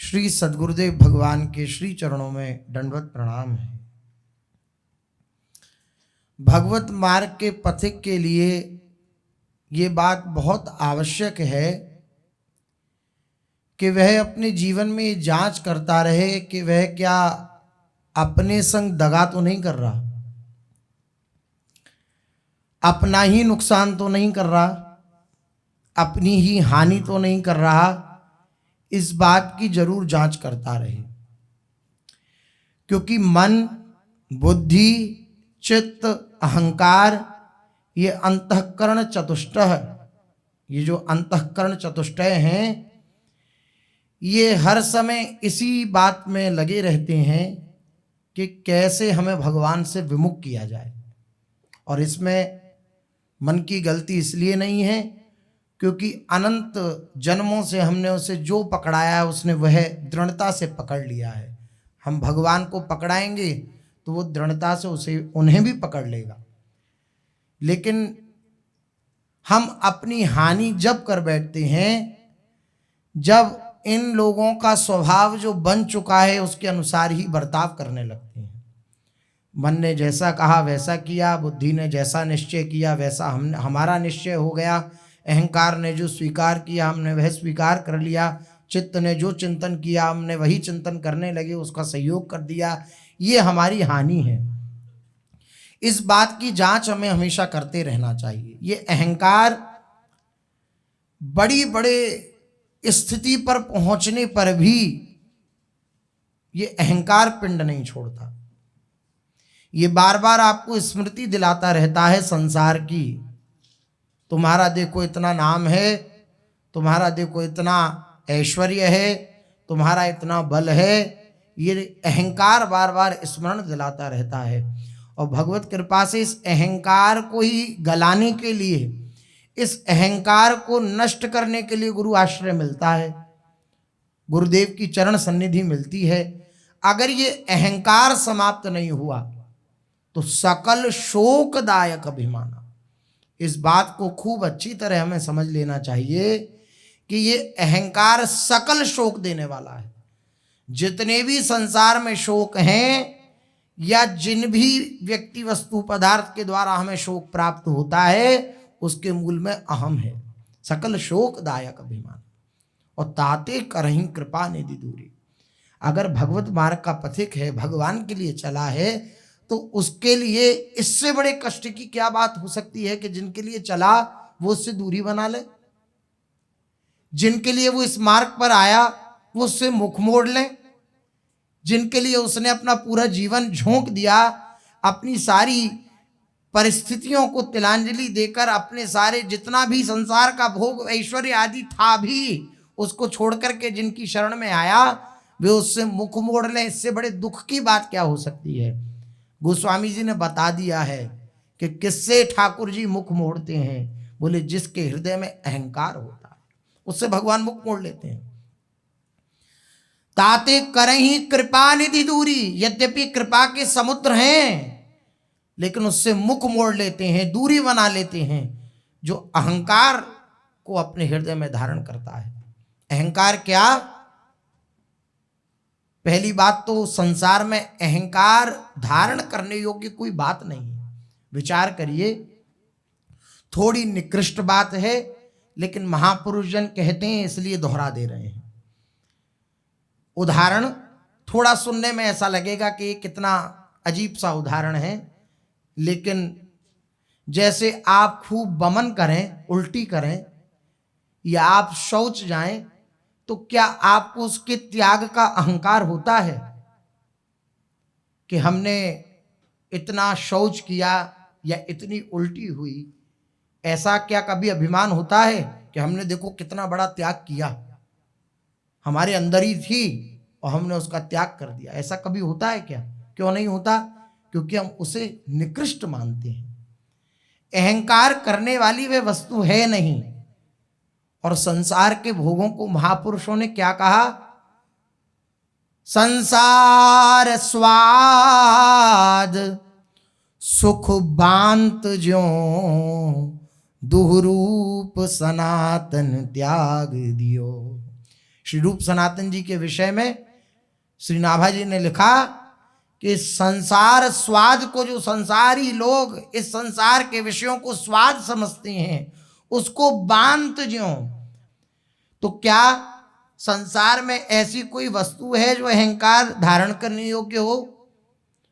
श्री सद्गुरुदेव भगवान के श्री चरणों में दंडवत प्रणाम है। भगवत मार्ग के पथिक के लिए ये बात बहुत आवश्यक है कि वह अपने जीवन में ये जांच करता रहे कि वह क्या अपने संग दगा तो नहीं कर रहा, अपना ही नुकसान तो नहीं कर रहा, अपनी ही हानि तो नहीं कर रहा। इस बात की जरूर जांच करता रहे, क्योंकि मन, बुद्धि, चित्त, अहंकार, ये अंतःकरण चतुष्टय, ये जो अंतःकरण चतुष्टय हैं, ये हर समय इसी बात में लगे रहते हैं कि कैसे हमें भगवान से विमुख किया जाए। और इसमें मन की गलती इसलिए नहीं है क्योंकि अनंत जन्मों से हमने उसे जो पकड़ाया है उसने वह दृढ़ता से पकड़ लिया है। हम भगवान को पकड़ाएंगे तो वो दृढ़ता से उसे उन्हें भी पकड़ लेगा। लेकिन हम अपनी हानि जब कर बैठते हैं, जब इन लोगों का स्वभाव जो बन चुका है उसके अनुसार ही बर्ताव करने लगते हैं। मन ने जैसा कहा वैसा किया, बुद्धि ने जैसा निश्चय किया वैसा हमारा निश्चय हो गया, अहंकार ने जो स्वीकार किया हमने वह स्वीकार कर लिया, चित्त ने जो चिंतन किया हमने वही चिंतन करने लगे, उसका सहयोग कर दिया। ये हमारी हानि है। इस बात की जांच हमें हमेशा करते रहना चाहिए। ये अहंकार बड़ी बड़े स्थिति पर पहुंचने पर भी ये अहंकार पिंड नहीं छोड़ता। ये बार बार आपको स्मृति दिलाता रहता है संसार की, तुम्हारा देखो इतना नाम है, तुम्हारा देखो इतना ऐश्वर्य है, तुम्हारा इतना बल है। ये अहंकार बार बार स्मरण दिलाता रहता है। और भगवत कृपा से इस अहंकार को ही गलाने के लिए, इस अहंकार को नष्ट करने के लिए गुरु आश्रय मिलता है, गुरुदेव की चरण सन्निधि मिलती है। अगर ये अहंकार समाप्त नहीं हुआ तो सकल शोकदायक अभिमाना। इस बात को खूब अच्छी तरह हमें समझ लेना चाहिए कि ये अहंकार सकल शोक देने वाला है। जितने भी संसार में शोक हैं या जिन भी व्यक्ति वस्तु पदार्थ के द्वारा हमें शोक प्राप्त होता है, उसके मूल में अहम है। सकल शोकदायक अभिमान और ताते करहीं कृपा निधि दूरी। अगर भगवत मार्ग का पथिक है, भगवान के लिए चला है, तो उसके लिए इससे बड़े कष्ट की क्या बात हो सकती है कि जिनके लिए चला वो उससे दूरी बना ले, जिनके लिए वो इस मार्ग पर आया वो उससे मुख मोड़ ले, जिनके लिए उसने अपना पूरा जीवन झोंक दिया, अपनी सारी परिस्थितियों को तिलांजलि देकर, अपने सारे जितना भी संसार का भोग ऐश्वर्य आदि था भी उसको छोड़ करके जिनकी शरण में आया, वे उससे मुख मोड़ ले। इससे बड़े दुख की बात क्या हो सकती है। गोस्वामी जी ने बता दिया है कि किससे ठाकुर जी मुख मोड़ते हैं। बोले जिसके हृदय में अहंकार होता है उससे भगवान मुख मोड़ लेते हैं। ताते करहीं कृपा निधि दूरी। यद्यपि कृपा के समुद्र हैं लेकिन उससे मुख मोड़ लेते हैं, दूरी बना लेते हैं, जो अहंकार को अपने हृदय में धारण करता है। अहंकार क्या? पहली बात तो संसार में अहंकार धारण करने योग्य कोई बात नहीं है। विचार करिए, थोड़ी निकृष्ट बात है लेकिन महापुरुष जन कहते हैं इसलिए दोहरा दे रहे हैं। उदाहरण थोड़ा सुनने में ऐसा लगेगा कि ये कितना अजीब सा उदाहरण है, लेकिन जैसे आप खूब बमन करें, उल्टी करें या आप शौच जाएं, तो क्या आपको उसके त्याग का अहंकार होता है कि हमने इतना शौच किया या इतनी उल्टी हुई? ऐसा क्या कभी अभिमान होता है कि हमने देखो कितना बड़ा त्याग किया, हमारे अंदर ही थी और हमने उसका त्याग कर दिया? ऐसा कभी होता है क्या? क्यों नहीं होता? क्योंकि हम उसे निकृष्ट मानते हैं। अहंकार करने वाली वे वस्तु है नहीं। और संसार के भोगों को महापुरुषों ने क्या कहा? संसार स्वाद सुख बांत ज्यों दुहरूप सनातन त्याग दियो। श्री रूप सनातन जी के विषय में श्री नाभा जी ने लिखा कि संसार स्वाद को, जो संसारी लोग इस संसार के विषयों को स्वाद समझते हैं, उसको बांध ज्यों। तो क्या संसार में ऐसी कोई वस्तु है जो अहंकार धारण करने योग्य हो?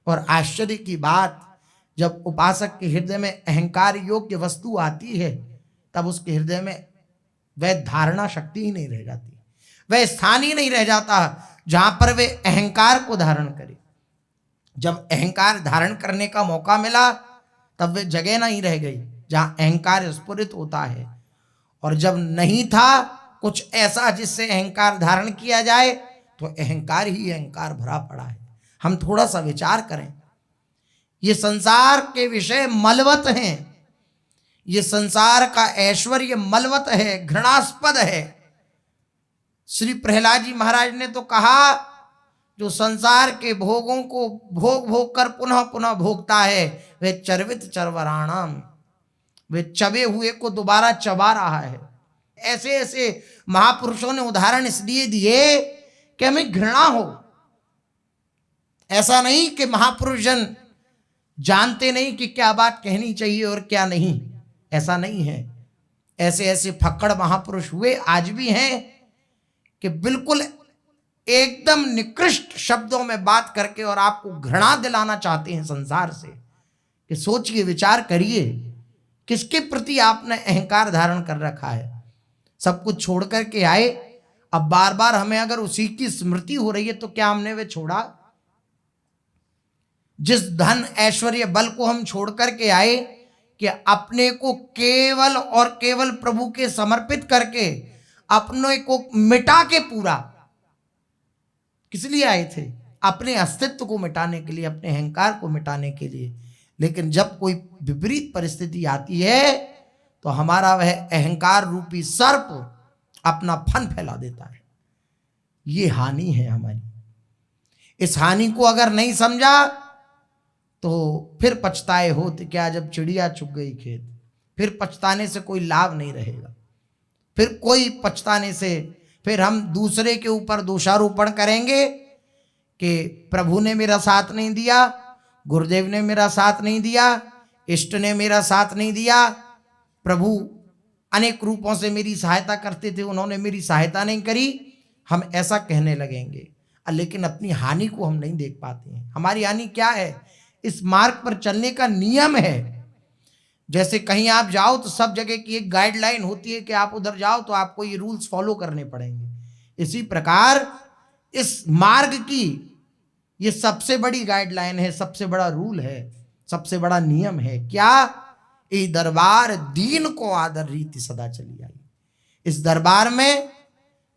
और आश्चर्य की बात, जब उपासक के हृदय में अहंकार योग्य वस्तु आती है, तब उसके हृदय में वह धारणा शक्ति ही नहीं रह जाती, वह स्थान ही नहीं रह जाता जहां पर वे अहंकार को धारण करे। जब अहंकार धारण करने का मौका मिला, तब वे जगह नहीं रह गई जहां अहंकार स्फुरित होता है। और जब नहीं था कुछ ऐसा जिससे अहंकार धारण किया जाए, तो अहंकार ही अहंकार भरा पड़ा है। हम थोड़ा सा विचार करें, ये संसार के विषय मलवत हैं, ये संसार का ऐश्वर्य मलवत है, घृणास्पद है। श्री प्रहलाद जी महाराज ने तो कहा, जो संसार के भोगों को भोग भोग कर पुनः पुनः भोगता है, वे चर्वित चरवराणाम, वे चबे हुए को दोबारा चबा रहा है। ऐसे ऐसे महापुरुषों ने उदाहरण इसलिए दिए कि हमें घृणा हो। ऐसा नहीं कि महापुरुष जन जानते नहीं कि क्या बात कहनी चाहिए और क्या नहीं, ऐसा नहीं है। ऐसे ऐसे फक्कड़ महापुरुष हुए, आज भी हैं, कि बिल्कुल एकदम निकृष्ट शब्दों में बात करके और आपको घृणा दिलाना चाहते हैं संसार से। कि सोचिए, विचार करिए, किसके प्रति आपने अहंकार धारण कर रखा है। सब कुछ छोड़ करके आए, अब बार बार हमें अगर उसी की स्मृति हो रही है, तो क्या हमने वे छोड़ा? जिस धन ऐश्वर्य बल को हम छोड़ करके आए, कि अपने को केवल और केवल प्रभु के समर्पित करके अपने को मिटा के पूरा, किस लिए आए थे? अपने अस्तित्व को मिटाने के लिए, अपने अहंकार को मिटाने के लिए। लेकिन जब कोई विपरीत परिस्थिति आती है, तो हमारा वह अहंकार रूपी सर्प अपना फन फैला देता है। ये हानि है हमारी। इस हानि को अगर नहीं समझा, तो फिर पछताए होते क्या जब चिड़िया चुग गई खेत। फिर पछताने से कोई लाभ नहीं रहेगा। फिर कोई पछताने से, फिर हम दूसरे के ऊपर दोषारोपण करेंगे कि प्रभु ने मेरा साथ नहीं दिया, गुरुदेव ने मेरा साथ नहीं दिया, इष्ट ने मेरा साथ नहीं दिया, प्रभु अनेक रूपों से मेरी सहायता करते थे, उन्होंने मेरी सहायता नहीं करी। हम ऐसा कहने लगेंगे, लेकिन अपनी हानि को हम नहीं देख पाते हैं। हमारी हानि क्या है? इस मार्ग पर चलने का नियम है। जैसे कहीं आप जाओ तो सब जगह की एक गाइडलाइन होती है कि आप उधर जाओ तो आपको ये रूल्स फॉलो करने पड़ेंगे। इसी प्रकार इस मार्ग की ये सबसे बड़ी गाइडलाइन है, सबसे बड़ा रूल है, सबसे बड़ा नियम है। क्या? ये दरबार दीन को आदर रीति सदा चली आई। इस दरबार में,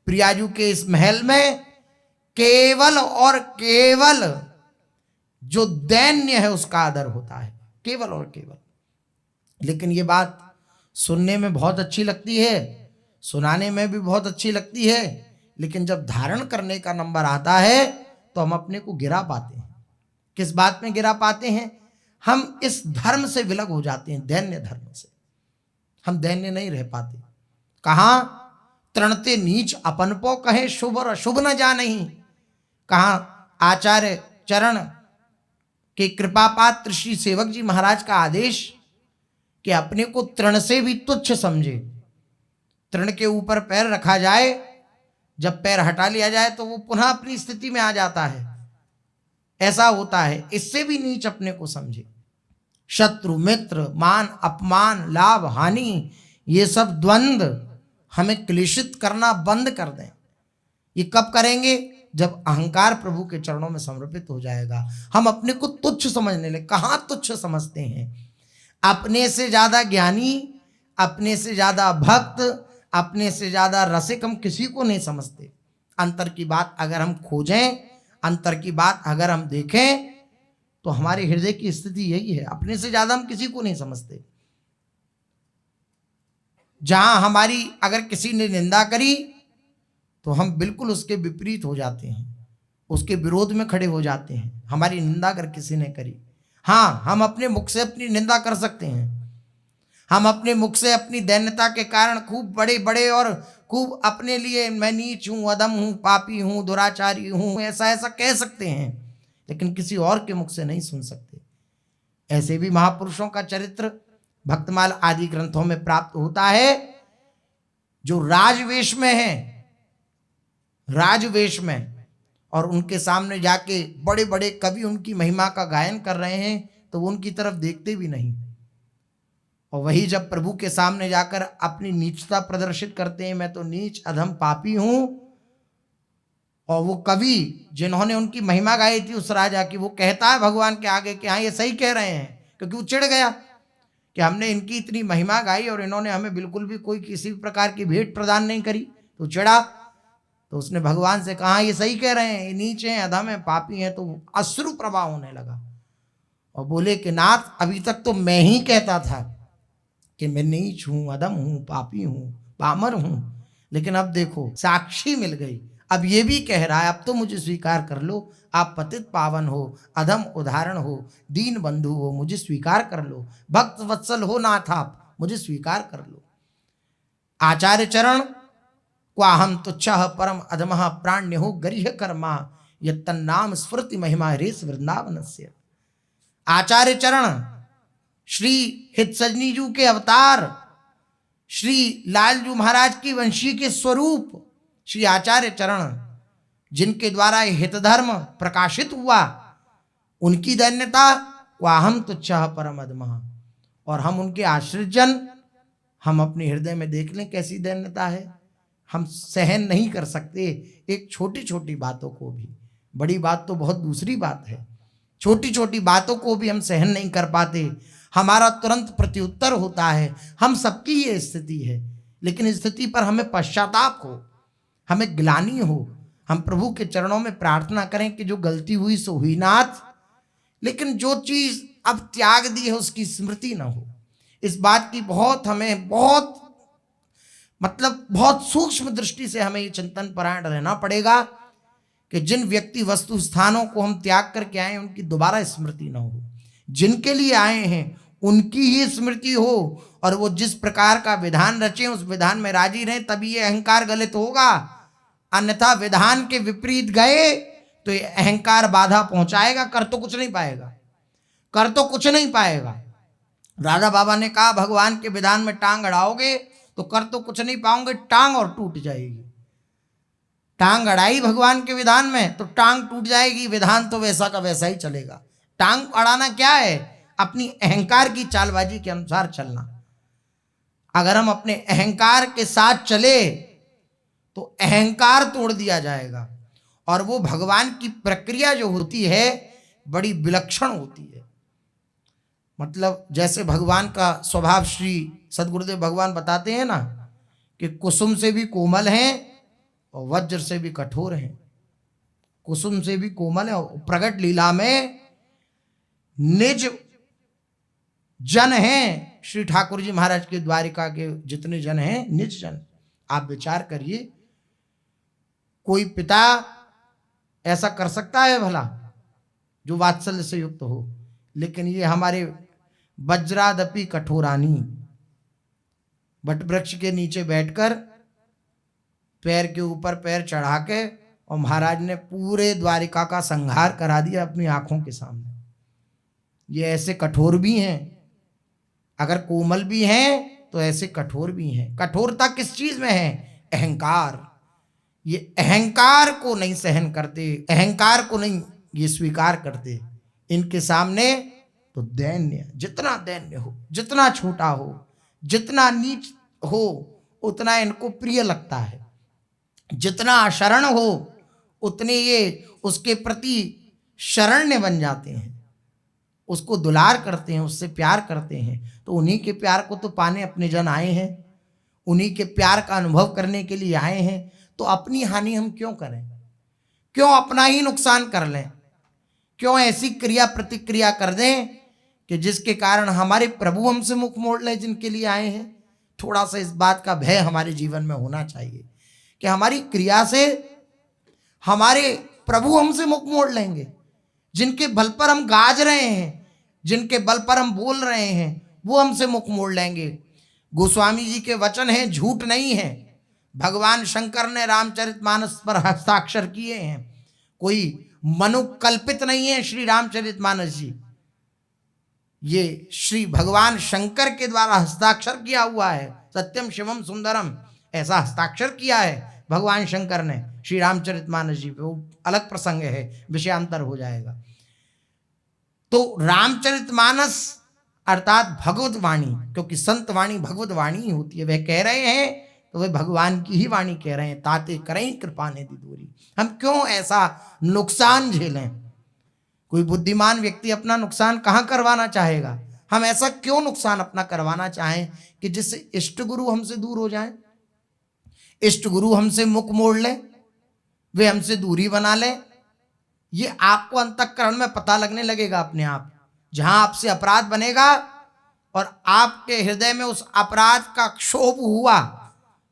प्रियाजू के इस महल में, केवल और केवल जो दैन्य है उसका आदर होता है, केवल और केवल। लेकिन ये बात सुनने में बहुत अच्छी लगती है, सुनाने में भी बहुत अच्छी लगती है, लेकिन जब धारण करने का नंबर आता है तो हम अपने को गिरा पाते हैं। किस बात में गिरा पाते हैं? हम इस धर्म से विलग हो जाते हैं, दैन्य धर्म से। हम दैन्य नहीं रह पाते। कहाँ? तृणते नीच अपन पो कहे शुभ और अशुभ न जानही। कहाँ? आचार्य चरण के कृपा पात्र श्री सेवक जी महाराज का आदेश कि अपने को तृण से भी तुच्छ समझे। तृण के ऊपर पैर रखा जाए, जब पैर हटा लिया जाए तो वो पुनः अपनी स्थिति में आ जाता है। ऐसा होता है। इससे भी नीच अपने को समझे। शत्रु मित्र, मान अपमान, लाभ हानि, ये सब द्वंद्व हमें क्लेशित करना बंद कर दें। ये कब करेंगे? जब अहंकार प्रभु के चरणों में समर्पित हो जाएगा। हम अपने को तुच्छ समझने लगे। कहाँ तुच्छ समझते हैं? अपने से ज्यादा ज्ञानी, अपने से ज्यादा भक्त, अपने से ज्यादा रसिक हम किसी को नहीं समझते। अंतर की बात अगर हम खोजें, अंतर की बात अगर हम देखें, तो हमारे हृदय की स्थिति यही है। अपने से ज्यादा हम किसी को नहीं समझते। जहां हमारी अगर किसी ने निंदा करी तो हम बिल्कुल उसके विपरीत हो जाते हैं, उसके विरोध में खड़े हो जाते हैं। हमारी निंदा अगर किसी ने करी, हाँ, हम अपने मुख से अपनी निंदा कर सकते हैं, हम अपने मुख से अपनी दैन्यता के कारण खूब बड़े बड़े और खूब अपने लिए मैं नीच हूँ, अधम हूँ, पापी हूँ, दुराचारी हूँ, ऐसा ऐसा कह सकते हैं, लेकिन किसी और के मुख से नहीं सुन सकते। ऐसे भी महापुरुषों का चरित्र भक्तमाल आदि ग्रंथों में प्राप्त होता है, जो राजवेश में है, राजवेश में, और उनके सामने जाके बड़े बड़े कवि उनकी महिमा का गायन कर रहे हैं तो वो उनकी तरफ देखते भी नहीं। और वही जब प्रभु के सामने जाकर अपनी नीचता प्रदर्शित करते हैं, मैं तो नीच अधम पापी हूं, और वो कवि जिन्होंने उनकी महिमा गाई थी उस राजा की, वो कहता है भगवान के आगे कि हाँ ये सही कह रहे हैं, क्योंकि वो चिढ़ गया कि हमने इनकी इतनी महिमा गाई और इन्होंने हमें बिल्कुल भी कोई किसी भी प्रकार की भेंट प्रदान नहीं करी, तो चिढ़ा। तो उसने भगवान से कहा ये सही कह रहे हैं, ये नीच हैं, अधम हैं, पापी हैं। तो अश्रु प्रवाह होने लगा और बोले कि नाथ अभी तक तो मैं ही कहता था कि मैं नीच हूं, अधम हूं, पापी हूं, पामर हूं, लेकिन अब देखो साक्षी मिल गई, अब ये भी कह रहा है, अब तो मुझे स्वीकार कर लो, आप पतित पावन हो, अधम उदाहरण हो, दीन बंधु हो, मुझे स्वीकार कर लो, भक्त वत्सल हो नाथ आप, मुझे स्वीकार कर लो। आचार्य चरण क्वाहम तुच्छः परम अधमः प्राण्यो गरिह कर्मा यत्तन्नाम स्फूर्ति महिमा रेस वृंदावनस्य। आचार्य चरण श्री हित सजनी जू के अवतार, श्री लालजू महाराज की वंशी के स्वरूप श्री आचार्य चरण, जिनके द्वारा हित धर्म प्रकाशित हुआ, उनकी दैन्यता वाहम तुच्छः परम अधमः, और हम उनके आश्रित जन, हम अपने हृदय में देख लें कैसी दैन्यता है। हम सहन नहीं कर सकते एक छोटी छोटी बातों को भी, बड़ी बात तो बहुत दूसरी बात है, छोटी छोटी बातों को भी हम सहन नहीं कर पाते, हमारा तुरंत प्रत्युत्तर होता है। हम सबकी ये स्थिति है, लेकिन इस स्थिति पर हमें पश्चाताप हो, हमें ग्लानि हो, हम प्रभु के चरणों में प्रार्थना करें कि जो गलती हुई सो हुई नाथ, लेकिन जो चीज अब त्याग दी है उसकी स्मृति ना हो। इस बात की बहुत हमें बहुत बहुत सूक्ष्म दृष्टि से हमें ये चिंतन परायण रहना पड़ेगा कि जिन व्यक्ति वस्तु स्थानों को हम त्याग करके आए उनकी दोबारा स्मृति ना हो, जिनके लिए आए हैं उनकी ही स्मृति हो, और वो जिस प्रकार का विधान रचे उस विधान में राजी रहें, तभी ये अहंकार गलित होगा। अन्यथा विधान के विपरीत गए तो ये अहंकार बाधा पहुंचाएगा, कर तो कुछ नहीं पाएगा, कर तो कुछ नहीं पाएगा। राधा बाबा ने कहा भगवान के विधान में टांग अड़ाओगे तो कर तो कुछ नहीं पाओगे, टांग और टूट जाएगी। टांग अड़ाई भगवान के विधान में तो टांग टूट जाएगी, विधान तो वैसा का वैसा ही चलेगा। टांग अड़ाना क्या है? अपनी अहंकार की चालबाजी के अनुसार चलना। अगर हम अपने अहंकार के साथ चले तो अहंकार तोड़ दिया जाएगा, और वो भगवान की प्रक्रिया जो होती है बड़ी विलक्षण होती है। मतलब जैसे भगवान का स्वभाव श्री सदगुरुदेव भगवान बताते हैं ना कि कुसुम से भी कोमल हैं और वज्र से भी कठोर हैं। कुसुम से भी कोमल है, और प्रगट लीला में निज जन हैं। श्री ठाकुर जी महाराज के द्वारिका के जितने जन हैं निज जन। आप विचार करिए, कोई पिता ऐसा कर सकता है भला जो वात्सल्य से युक्त हो? लेकिन ये हमारे वज्रादपि कठोरानी बट वृक्ष के नीचे बैठकर पैर के ऊपर पैर चढ़ा के, और महाराज ने पूरे द्वारिका का संहार करा दिया अपनी आंखों के सामने। ये ऐसे कठोर भी हैं, अगर कोमल भी हैं तो ऐसे कठोर भी हैं। कठोरता किस चीज में है? अहंकार। ये अहंकार को नहीं सहन करते, अहंकार को नहीं ये स्वीकार करते। इनके सामने तो दैन्य, जितना दैन्य हो, जितना छोटा हो, जितना नीच हो, उतना इनको प्रिय लगता है। जितना अशरण हो उतने ये उसके प्रति शरण्य बन जाते हैं, उसको दुलार करते हैं, उससे प्यार करते हैं। तो उन्हीं के प्यार को तो पाने अपने जन आए हैं, उन्हीं के प्यार का अनुभव करने के लिए आए हैं। तो अपनी हानि हम क्यों करें? क्यों अपना ही नुकसान कर लें? क्यों ऐसी क्रिया प्रतिक्रिया कर दें कि जिसके कारण हमारे प्रभु हमसे मुख मोड़ लें जिनके लिए आए हैं? थोड़ा सा इस बात का भय हमारे जीवन में होना चाहिए कि हमारी क्रिया से हमारे प्रभु हमसे मुख मोड़ लेंगे। जिनके बल पर हम गाज रहे हैं, जिनके बल पर हम बोल रहे हैं, वो हमसे मुख मोड़ लेंगे। गोस्वामी जी के वचन हैं, झूठ नहीं है। भगवान शंकर ने रामचरितमानस पर हस्ताक्षर किए हैं, कोई मनुकल्पित नहीं है श्री रामचरितमानस जी। ये श्री भगवान शंकर के द्वारा हस्ताक्षर किया हुआ है। सत्यम शिवम सुंदरम ऐसा हस्ताक्षर किया है भगवान शंकर ने श्री रामचरितमानस जी पे। वो अलग प्रसंग है, विषयांतर हो जाएगा। तो रामचरितमानस अर्थात भगवत वाणी, क्योंकि संत वाणी भगवत वाणी ही होती है। वह कह रहे हैं तो वे भगवान की ही वाणी कह रहे हैं। ताते करें कृपा ने दी दूरी। हम क्यों ऐसा नुकसान झेलें? कोई बुद्धिमान व्यक्ति अपना नुकसान कहाँ करवाना चाहेगा? हम ऐसा क्यों नुकसान अपना करवाना चाहें कि जिससे इष्ट गुरु हमसे दूर हो जाएं, इष्ट गुरु हमसे मुख मोड़ ले, वे हमसे दूरी बना ले। ये आपको अंतःकरण में पता लगने लगेगा अपने आप। जहां आपसे अपराध बनेगा और आपके हृदय में उस अपराध का क्षोभ हुआ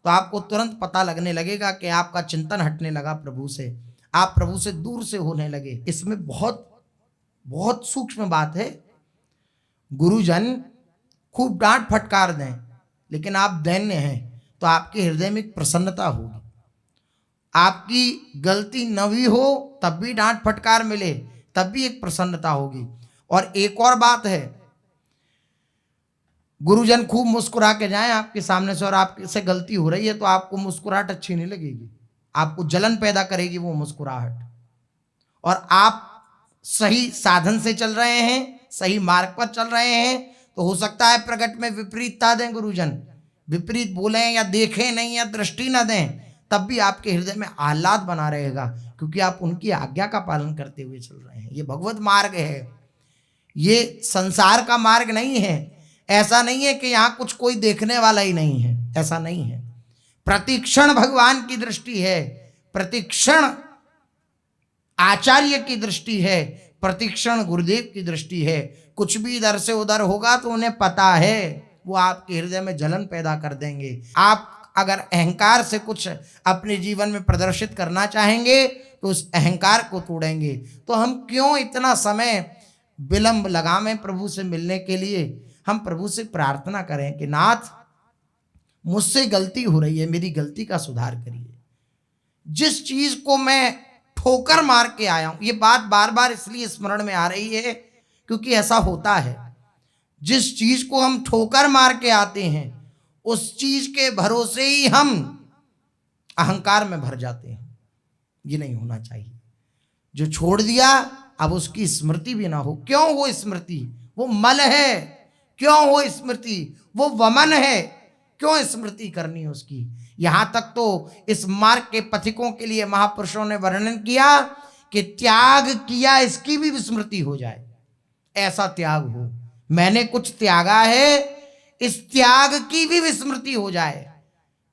तो आपको तुरंत पता लगने लगेगा कि आपका चिंतन हटने लगा प्रभु से, आप प्रभु से दूर से होने लगे। इसमें बहुत बहुत सूक्ष्म बात है। गुरुजन खूब डांट फटकार दें, लेकिन आप दैन्य हैं तो आपके हृदय में एक प्रसन्नता होगी। आपकी गलती न भी हो तब भी डांट फटकार मिले तब भी एक प्रसन्नता होगी। और एक और बात है, गुरुजन खूब मुस्कुरा के जाएं आपके सामने से और आपसे गलती हो रही है तो आपको मुस्कुराहट अच्छी नहीं लगेगी, आपको जलन पैदा करेगी वो मुस्कुराहट। और आप सही साधन से चल रहे हैं, सही मार्ग पर चल रहे हैं तो हो सकता है प्रगट में विपरीतता दें गुरुजन, विपरीत बोलें या देखें नहीं या दृष्टि न दें, तब भी आपके हृदय में आह्लाद बना रहेगा, क्योंकि आप उनकी आज्ञा का पालन करते हुए चल रहे हैं। ये भगवत मार्ग है, ये संसार का मार्ग नहीं है। ऐसा नहीं है कि यहाँ कुछ कोई देखने वाला ही नहीं है, ऐसा नहीं है। प्रतिक्षण भगवान की दृष्टि है, प्रतिक्षण आचार्य की दृष्टि है, प्रतिक्षण गुरुदेव की दृष्टि है। कुछ भी इधर से उधर होगा तो उन्हें पता है, वो आपके हृदय में जलन पैदा कर देंगे। आप अगर अहंकार से कुछ अपने जीवन में प्रदर्शित करना चाहेंगे तो उस अहंकार को तोड़ेंगे। तो हम क्यों इतना समय विलंब लगावें प्रभु से मिलने के लिए? हम प्रभु से प्रार्थना करें कि नाथ मुझसे गलती हो रही है, मेरी गलती का सुधार करिए। जिस चीज को मैं ठोकर मार के आया हूं, ये बात बार बार इसलिए स्मरण में आ रही है क्योंकि ऐसा होता है। जिस चीज को हम ठोकर मार के आते हैं उस चीज के भरोसे ही हम अहंकार में भर जाते हैं। ये नहीं होना चाहिए। जो छोड़ दिया अब उसकी स्मृति भी ना हो। क्यों हो स्मृति? वो मल है। क्यों हो स्मृति? वो वमन है। क्यों स्मृति करनी है उसकी? यहां तक तो इस मार्ग के पथिकों के लिए महापुरुषों ने वर्णन किया कि त्याग किया इसकी भी विस्मृति हो जाए, ऐसा त्याग हो। मैंने कुछ त्यागा है, इस त्याग की भी विस्मृति हो जाए,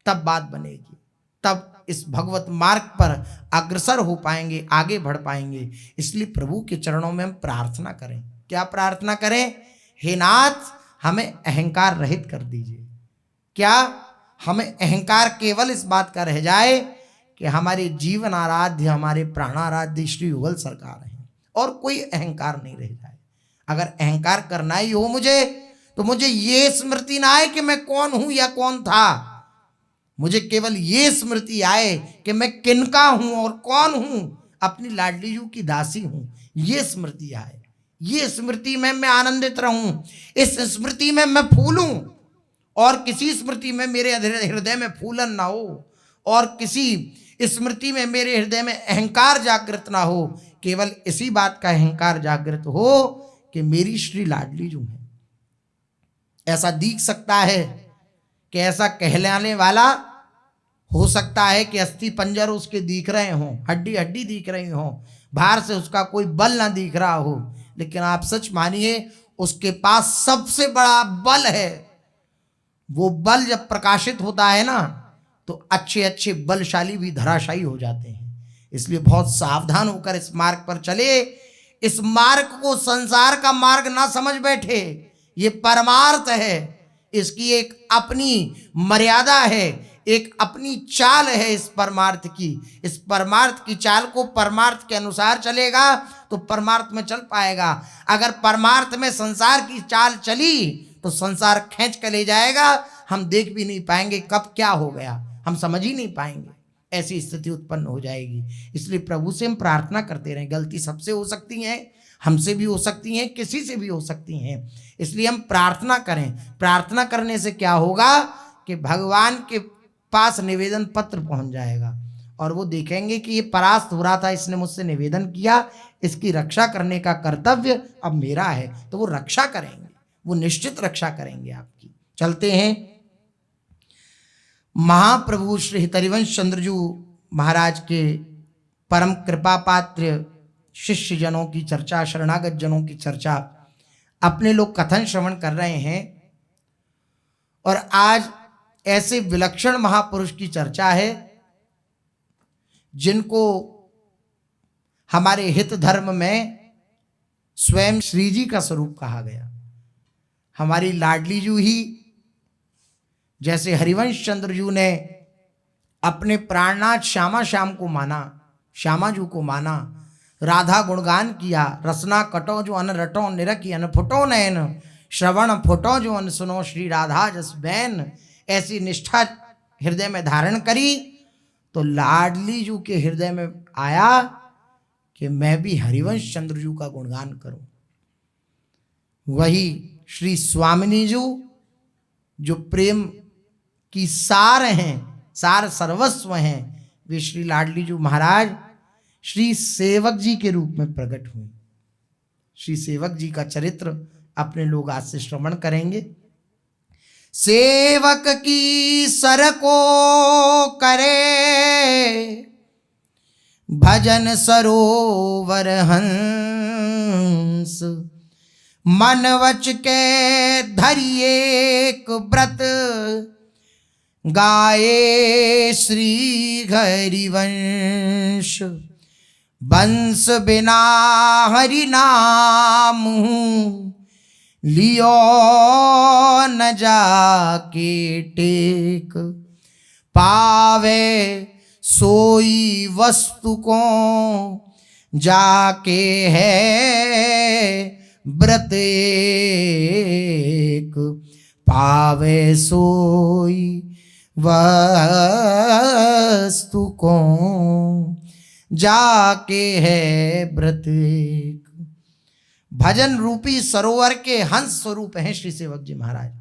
तब बात बनेगी, तब इस भगवत मार्ग पर अग्रसर हो पाएंगे, आगे बढ़ पाएंगे। इसलिए प्रभु के चरणों में हम प्रार्थना करें। क्या प्रार्थना करें? हे नाथ हमें अहंकार रहित कर दीजिए। क्या हमें अहंकार केवल इस बात का रह जाए कि हमारे जीवन आराध्य, हमारे प्राणाराध्य श्री युगल सरकार हैं, और कोई अहंकार नहीं रह जाए। अगर अहंकार करना ही हो मुझे तो मुझे ये स्मृति ना आए कि मैं कौन हूं या कौन था। मुझे केवल ये स्मृति आए कि मैं किनका हूं और कौन हूं, अपनी लाडली जू की दासी हूं। ये स्मृति आए, ये स्मृति में मैं आनंदित रहूं, इस स्मृति में मैं फूलूं, और किसी स्मृति में मेरे हृदय में फूलन ना हो, और किसी स्मृति में मेरे हृदय में अहंकार जागृत ना हो। केवल इसी बात का अहंकार जागृत हो कि मेरी श्री लाडली जू है। ऐसा दिख सकता है कि ऐसा कहलाने वाला हो सकता है कि अस्थि पंजर उसके दिख रहे हों, हड्डी हड्डी दिख रही हो, बाहर से उसका कोई बल ना दिख रहा हो, लेकिन आप सच मानिए उसके पास सबसे बड़ा बल है। वो बल जब प्रकाशित होता है ना तो अच्छे अच्छे बलशाली भी धराशायी हो जाते हैं। इसलिए बहुत सावधान होकर इस मार्ग पर चले। इस मार्ग को संसार का मार्ग ना समझ बैठे, ये परमार्थ है। इसकी एक अपनी मर्यादा है, एक अपनी चाल है इस परमार्थ की। इस परमार्थ की चाल को परमार्थ के अनुसार चलेगा तो परमार्थ में चल पाएगा। अगर परमार्थ में संसार की चाल चली तो संसार खींच कर ले जाएगा, हम देख भी नहीं पाएंगे कब क्या हो गया, हम समझ ही नहीं पाएंगे, ऐसी स्थिति उत्पन्न हो जाएगी। इसलिए प्रभु से हम प्रार्थना करते रहें। गलती सबसे हो सकती है, हमसे भी हो सकती हैं, किसी से भी हो सकती हैं, इसलिए हम प्रार्थना करें। प्रार्थना करने से क्या होगा कि भगवान के पास निवेदन पत्र पहुंच जाएगा और वो देखेंगे कि ये परास्त हो रहा था, इसने मुझसे निवेदन किया, इसकी रक्षा करने का कर्तव्य अब मेरा है, तो वो रक्षा करेंगे, वो निश्चित रक्षा करेंगे आपकी। चलते हैं महाप्रभु श्री हितरिवंश चंद्रजू महाराज के परम कृपा पात्र शिष्य जनों की चर्चा, शरणागत जनों की चर्चा अपने लोग कथन श्रवण कर रहे हैं। और आज ऐसे विलक्षण महापुरुष की चर्चा है जिनको हमारे हित धर्म में स्वयं श्री जी का स्वरूप कहा गया। हमारी लाडली जू ही जैसे हरिवंश चंद्र जू ने अपने प्राणनाथ श्यामा श्याम को माना, श्यामा जू को माना, राधा गुणगान किया, रसना कटो जो अन रटो निरखी अन फुटो नैन, श्रवण फुटो जो अन सुनो श्री राधा जस बैन, ऐसी निष्ठा हृदय में धारण करी तो लाडली जू के हृदय में आया कि मैं भी हरिवंश चंद्र जू का गुणगान करूं। वही श्री स्वामिनी जू जो प्रेम की सार हैं, सार सर्वस्व हैं, वे श्री लाडली जू महाराज श्री सेवक जी के रूप में प्रकट हुए। श्री सेवक जी का चरित्र अपने लोग आज से श्रवण करेंगे। सेवक की सर को करे भजन सरोवर हंस, मन वच के धरिए एक व्रत, गाए श्री हरिवंश, बंस बिना हरि नाम, लियो न जाके टेक, पावे सोई वस्तु को जाके है व्रत एक, पावे सोई वस्तु को जाके है व्रत एक। भजन रूपी सरोवर के हंस स्वरूप हैं श्री सेवक जी महाराज।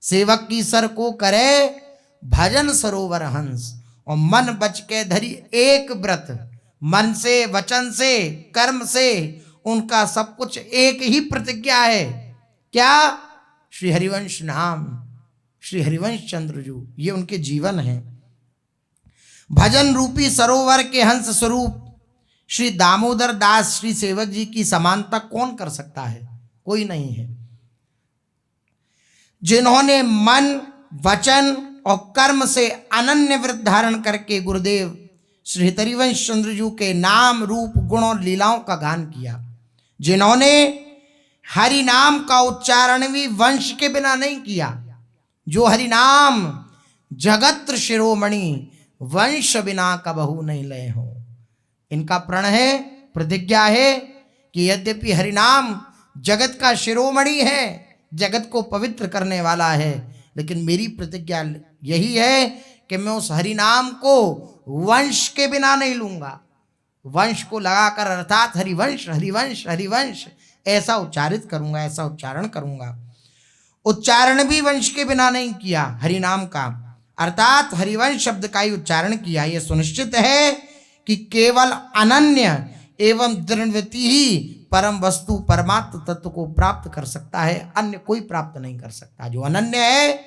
सेवक की सर को करे भजन सरोवर हंस, और मन बच के धरी एक व्रत, मन से, वचन से, कर्म से उनका सब कुछ एक ही प्रतिज्ञा है। क्या? श्री हरिवंश नाम, श्री हरिवंश चंद्रजू, ये उनके जीवन है। भजन रूपी सरोवर के हंस स्वरूप श्री दामोदर दास श्री सेवक जी की समानता कौन कर सकता है? कोई नहीं है। जिन्होंने मन, वचन और कर्म से अनन्य व्रत धारण करके गुरुदेव श्री हितरिवंश चंद्रजू के नाम, रूप, गुण और लीलाओं का गान किया, जिन्होंने हरि नाम का उच्चारण भी वंश के बिना नहीं किया, जो हरि नाम जगत शिरोमणि, वंश बिना कबहू नहीं लय हो। इनका प्रण है, प्रतिज्ञा है कि यद्यपि हरिनाम जगत का शिरोमणि है, जगत को पवित्र करने वाला है, लेकिन मेरी प्रतिज्ञा यही है कि मैं उस हरिनाम को वंश के बिना नहीं लूंगा। वंश को लगाकर अर्थात हरिवंश हरिवंश हरिवंश ऐसा उच्चारित करूंगा, ऐसा उच्चारण करूंगा। उच्चारण भी वंश के बिना नहीं किया हरिनाम का, अर्थात हरिवंश शब्द का ही उच्चारण किया। यह सुनिश्चित है कि केवल अनन्य एवं दृढ़वती ही परम वस्तु परमात्म तत्व को प्राप्त कर सकता है, अन्य कोई प्राप्त नहीं कर सकता। जो अनन्य है,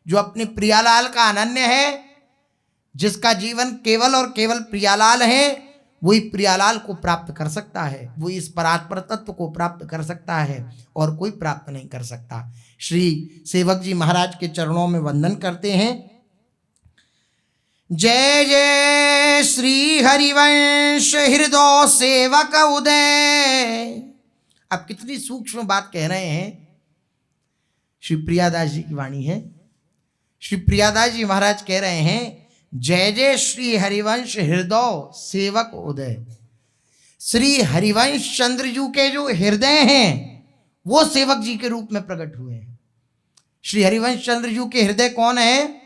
जो अपने प्रियालाल का अनन्य है, जिसका जीवन केवल और केवल प्रियालाल है, वही प्रियालाल को प्राप्त कर सकता है, वही इस परात्पर तत्व को प्राप्त कर सकता है, और कोई प्राप्त नहीं कर सकता। श्री सेवक जी महाराज के चरणों में वंदन करते हैं। जय जय श्री हरिवंश हृदय सेवक उदय। अब कितनी सूक्ष्म बात कह रहे हैं। श्री प्रियादास जी की वाणी है। श्री प्रियादास जी महाराज कह रहे हैं, जय जय श्री हरिवंश हृदय सेवक उदय। श्री हरिवंश चंद्रजू के जो हृदय हैं वो सेवक जी के रूप में प्रकट हुए हैं। श्री हरिवंश चंद्र जी के हृदय कौन है?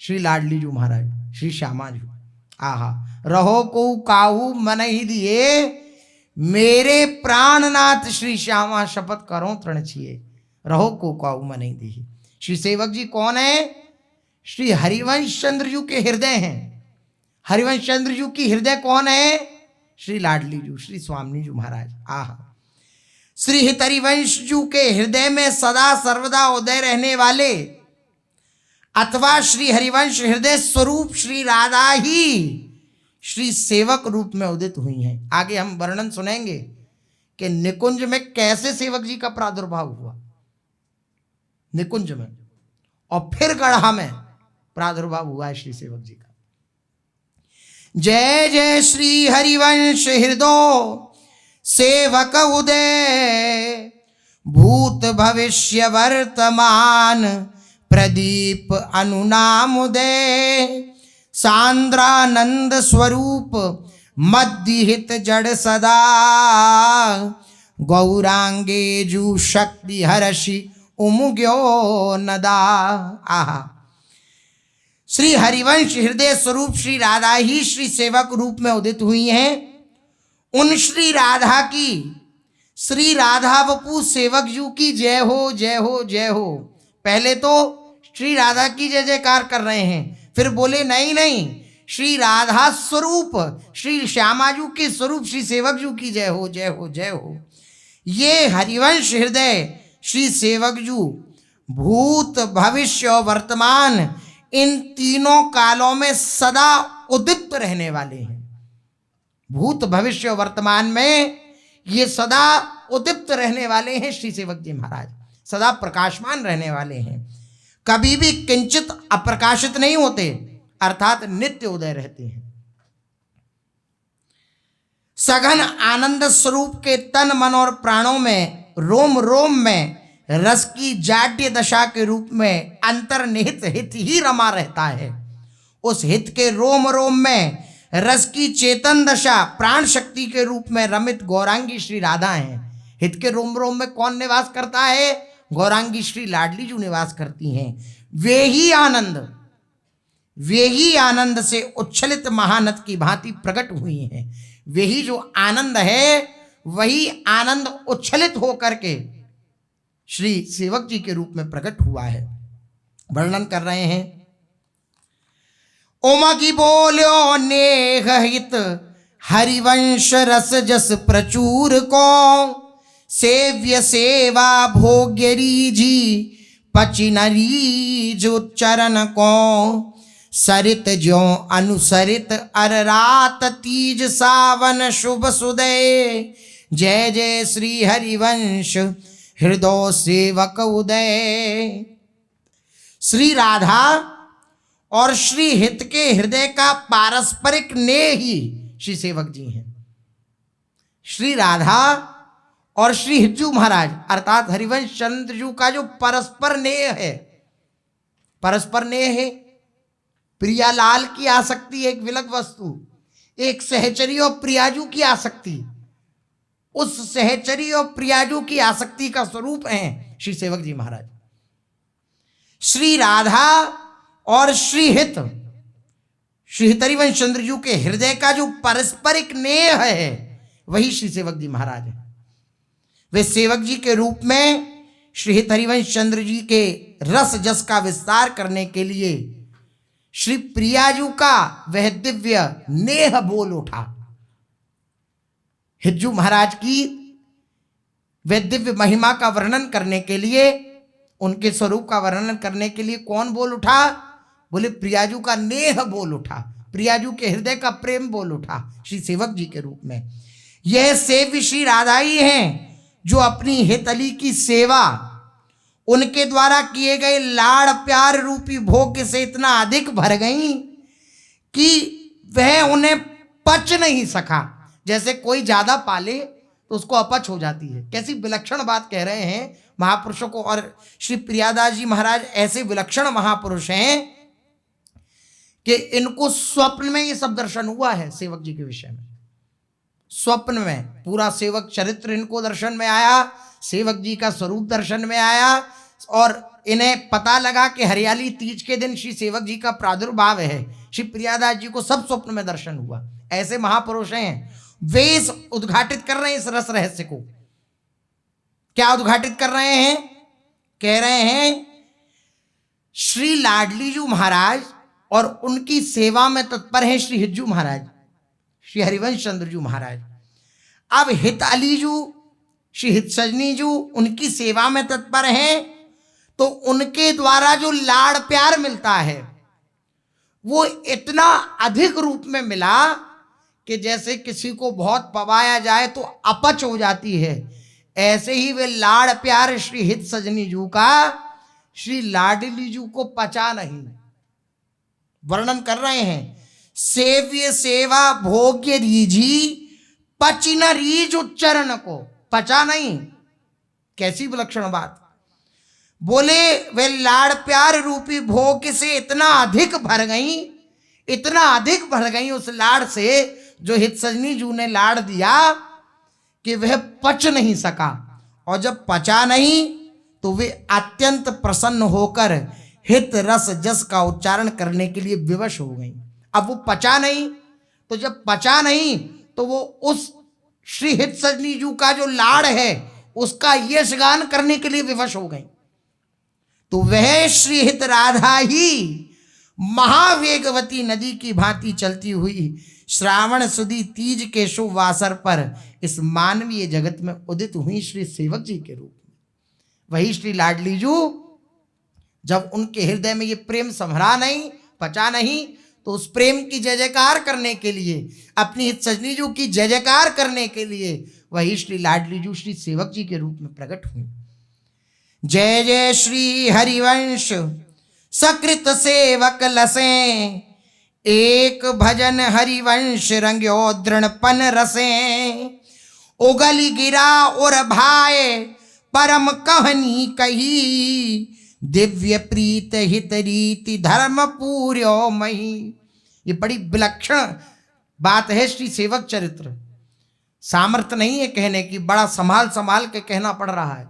श्री लाडली जी महाराज, श्री श्यामा जी। आहा, रहो को काहू मन ही दिए, मेरे प्राणनाथ श्री श्यामा शपथ करो तृण छिए, रहो को काहू मन ही दिए। श्री सेवक जी कौन है? श्री हरिवंश चंद्र जी के हृदय हैं। हरिवंश चंद्र जी की हृदय कौन है? श्री लाडली जी, श्री स्वामी जी महाराज। आहा, श्री हितरिवंश जी के हृदय में सदा सर्वदा उदय रहने वाले अथवा श्री हरिवंश हृदय स्वरूप श्री राधा ही श्री सेवक रूप में उदित हुई हैं। आगे हम वर्णन सुनेंगे कि निकुंज में कैसे सेवक जी का प्रादुर्भाव हुआ, निकुंज में, और फिर गढ़ा में प्रादुर्भाव हुआ है श्री सेवक जी का। जय जय श्री हरिवंश हृदय सेवक उदय, भूत भविष्य वर्तमान प्रदीप अनुनाम उदय, सांद्रानंद स्वरूप मध्य हित जड़ सदा, गौरांगे जू शक्ति हर्षि उमुग्यो नदा। आहा, श्री हरिवंश हृदय स्वरूप श्री राधा ही श्री सेवक रूप में उदित हुई हैं। उन श्री राधा की, श्री राधा वपु सेवक जू की जय हो जय हो जय हो। पहले तो श्री राधा की जय जयकार कर रहे हैं, फिर बोले नहीं नहीं, श्री राधा स्वरूप श्री श्यामाजू के स्वरूप श्री सेवक जू की जय हो जय हो जय हो। ये हरिवंश हृदय श्री सेवक जू भूत भविष्य और वर्तमान इन तीनों कालों में सदा उद्दीप्त रहने वाले हैं। भूत भविष्य और वर्तमान में ये सदा उद्दीप्त रहने वाले हैं श्री सेवक जी महाराज, सदा प्रकाशमान रहने वाले हैं, कभी भी किंचित अप्रकाशित नहीं होते, अर्थात नित्य उदय रहते हैं। सघन आनंद स्वरूप के तन मन और प्राणों में रोम रोम में रस की जाड्य दशा के रूप में अंतर्निहित हित ही रमा रहता है। उस हित के रोम रोम में रस की चेतन दशा प्राण शक्ति के रूप में रमित गौरांगी श्री राधा हैं। हित के रोम रोम में कौन निवास करता है? गौरांगी श्री लाडली जी निवास करती हैं। वे ही आनंद से उच्छलित महानद की भांति प्रकट हुई हैं। वे ही जो आनंद है वही आनंद उच्छलित होकर के श्री सेवक जी के रूप में प्रकट हुआ है। वर्णन कर रहे हैं, उमगी बोल्यो नेह हित हरिवंश रस जस प्रचुर को, सेव्य सेवा भोग्य रीझी पचि नरीज उच्चरण को, सरित ज्यों अनुसरित अर रात तीज सावन शुभ सुदय, जय जय श्री हरिवंश हृदय सेवक उदय। श्री राधा और श्री हित के हृदय का पारस्परिक नेह ही श्री सेवक जी हैं। श्री राधा और श्री हिज्जू महाराज अर्थात हरिवंश चंद्र जी का जो परस्पर नेह है, परस्पर नेह है, प्रियालाल की आसक्ति एक विलग वस्तु, एक सहचरी और प्रियाजू की आसक्ति, उस सहचरी और प्रियाजू की आसक्ति का स्वरूप हैं श्री सेवक जी महाराज। श्री राधा और श्री हित, श्री हितरिवंश चंद्र जी के हृदय का जो पारस्परिक नेह है वही श्री सेवक जी महाराज है। वे सेवक जी के रूप में श्री हितरिवंश चंद्र जी के रस जस का विस्तार करने के लिए श्री प्रियाजू का वह दिव्य नेह बोल उठा। हिज्जू महाराज की वह दिव्य महिमा का वर्णन करने के लिए, उनके स्वरूप का वर्णन करने के लिए कौन बोल उठा? बोले प्रियाजू का नेह बोल उठा, प्रियाजू के हृदय का प्रेम बोल उठा श्री सेवक जी के रूप में। यह सेव्य श्री राधा ही हैं जो अपनी हितली की सेवा, उनके द्वारा किए गए लाड़ प्यार रूपी भोग से इतना अधिक भर गई कि वह उन्हें पच नहीं सका। जैसे कोई ज्यादा पाले तो उसको अपच हो जाती है, कैसी विलक्षण बात कह रहे हैं महापुरुषों को। और श्री प्रियादास जी महाराज ऐसे विलक्षण महापुरुष हैं कि इनको स्वप्न में ये सब दर्शन हुआ है सेवक जी के विषय में। स्वप्न में पूरा सेवक चरित्र इनको दर्शन में आया, सेवक जी का स्वरूप दर्शन में आया, और इन्हें पता लगा कि हरियाली तीज के दिन श्री सेवक जी का प्रादुर्भाव है। श्री प्रियादास जी को सब स्वप्न में दर्शन हुआ। ऐसे महापुरुष हैं, वे इस उद्घाटित कर रहे हैं इस रस रहस्य को। क्या उद्घाटित कर रहे हैं? कह रहे हैं श्री लाडलीजू महाराज और उनकी सेवा में तत्पर हैं श्री हिज्जू महाराज, श्री हरिवंश चंद्रजू महाराज। अब हितालीजू श्री हित सजनीजू उनकी सेवा में तत्पर हैं, तो उनके द्वारा जो लाड़ प्यार मिलता है वो इतना अधिक रूप में मिला कि जैसे किसी को बहुत पवाया जाए तो अपच हो जाती है। ऐसे ही वे लाड़ प्यार श्री हित सजनी जू का श्री लाडली जू को पचा नहीं। वर्णन कर रहे हैं, सेव्य सेवा भोग्य रीझी पची न रीझ उच्चरण को, पचा नहीं। कैसी विलक्षण बात। बोले वे लाड़ प्यार रूपी भोग से इतना अधिक भर गई, इतना अधिक भर गई उस लाड़ से जो हित सजनी जू ने लाड़ दिया कि वह पच नहीं सका। और जब पचा नहीं तो वे अत्यंत प्रसन्न होकर हित रस जस का उच्चारण करने के लिए विवश हो गई। अब वो पचा नहीं, तो जब पचा नहीं तो वो उस श्री हित सजनी जू का जो लाड़ है उसका यश गान करने के लिए विवश हो गई। तो वह श्री हित राधा ही महावेगवती नदी की भांति चलती हुई श्रावण सुदी तीज के शुभ वासर पर इस मानवीय जगत में उदित हुई श्री सेवक जी के रूप में। वही श्री लाडलीजू जब उनके हृदय में ये प्रेम संभरा नहीं, पचा नहीं, तो उस प्रेम की जय जयकार करने के लिए, अपनी हित सजनीजू की जय जयकार करने के लिए वही श्री लाडलीजू श्री सेवक जी के रूप में प्रकट हुई। जय जय श्री हरिवंश सकृत सेवक लसे, एक भजन हरिवंश रंग्यो दृढ़पन रसे, उगली गिरा और भाए परम कहनी कही, दिव्य प्रीत हित रीति धर्म पूर्यो मही। ये बड़ी विलक्षण बात है श्री सेवक चरित्र। सामर्थ्य नहीं है कहने की, बड़ा संभाल संभाल के कहना पड़ रहा है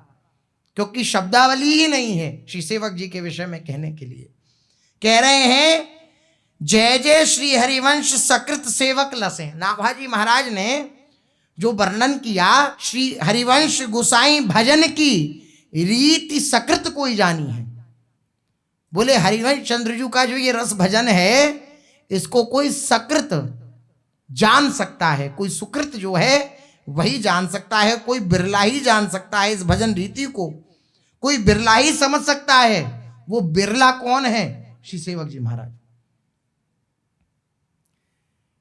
क्योंकि शब्दावली ही नहीं है श्री सेवक जी के विषय में कहने के लिए। कह रहे हैं जय जय श्री हरिवंश सकृत सेवक लसे। नाभाजी महाराज ने जो वर्णन किया श्री हरिवंश गोसाई भजन की रीति सकृत कोई जानी है। बोले हरिवंश चंद्रजू का जो ये रस भजन है इसको कोई सकृत जान सकता है, कोई सुकृत जो है वही जान सकता है, कोई बिरला ही जान सकता है। इस भजन रीति को कोई बिरला ही समझ सकता है। वो बिरला कौन है? श्री सेवक जी महाराज।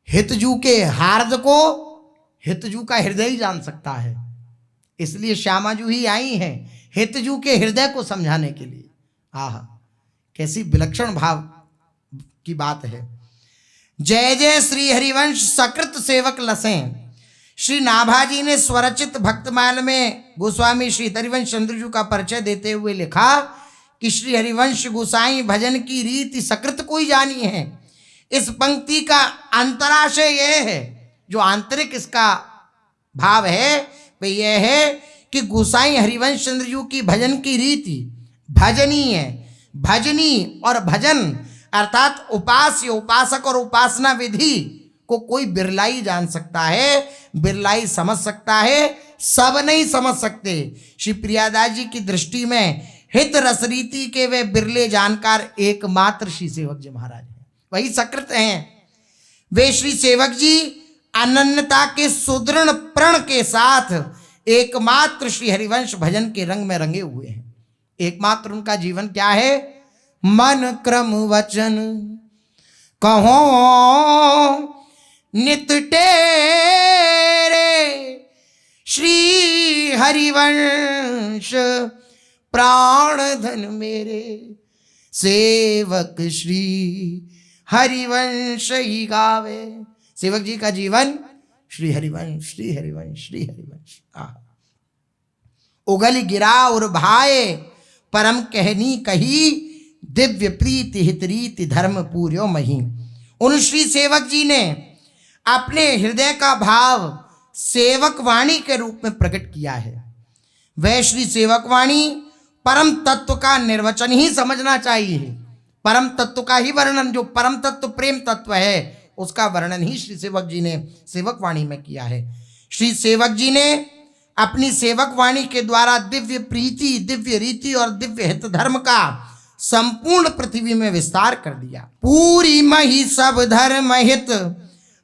हितजू के हार्द को हितजू का हृदय ही जान सकता है, इसलिए श्यामाजू ही आई हैं हितजू के हृदय को समझाने के लिए। आहा, कैसी विलक्षण भाव की बात है। जय जय श्री हरिवंश सकृत सेवक लसें। श्री नाभाजी ने स्वरचित भक्तमाल में गोस्वामी श्री हरिवंश चंद्रजू का परिचय देते हुए लिखा कि श्री हरिवंश गोसाई भजन की रीति सकृत कोई जानी है। इस पंक्ति का अंतराशय यह है, जो आंतरिक इसका भाव है वह यह है कि गोसाई हरिवंश चंद्रजू की भजन की रीति भजनीय, भजनी और भजन अर्थात उपास्य, उपासक और उपासना विधि को कोई बिरलाई जान सकता है, बिरलाई समझ सकता है, सब नहीं समझ सकते। श्री प्रियादास जी की दृष्टि में हित रस रीति के वे बिरले जानकार एकमात्र श्री सेवक जी महाराज हैं, वही सकृत हैं। वे श्री सेवक जी अनन्यता के सुदृढ़ प्रण के साथ एकमात्र श्री हरिवंश भजन के रंग में रंगे हुए हैं। एकमात्र उनका जीवन क्या है? मन क्रम वचन कहो नित टेरे, श्री हरिवंश प्राण धन मेरे, सेवक श्री हरिवंश ही गावे। सेवक जी का जीवन श्री हरिवंश, श्री हरिवंश, श्री हरिवंश। उगल गिरा और भाए परम कहनी कही, दिव्य प्रीति हित रीति धर्म पूर्यो मही। उन श्री सेवक जी ने अपने हृदय का भाव सेवक वाणी के रूप में प्रकट किया है। वह श्री सेवक वाणी परम तत्व का निर्वचन ही समझना चाहिए। परम तत्व का ही वर्णन, जो परम तत्व प्रेम तत्व है उसका वर्णन ही श्री सेवक जी ने सेवक वाणी में किया है। श्री सेवक जी ने अपनी सेवक वाणी के द्वारा दिव्य प्रीति, दिव्य रीति और दिव्य हित धर्म का संपूर्ण पृथ्वी में विस्तार कर दिया। पूरी मही सब धर्म हित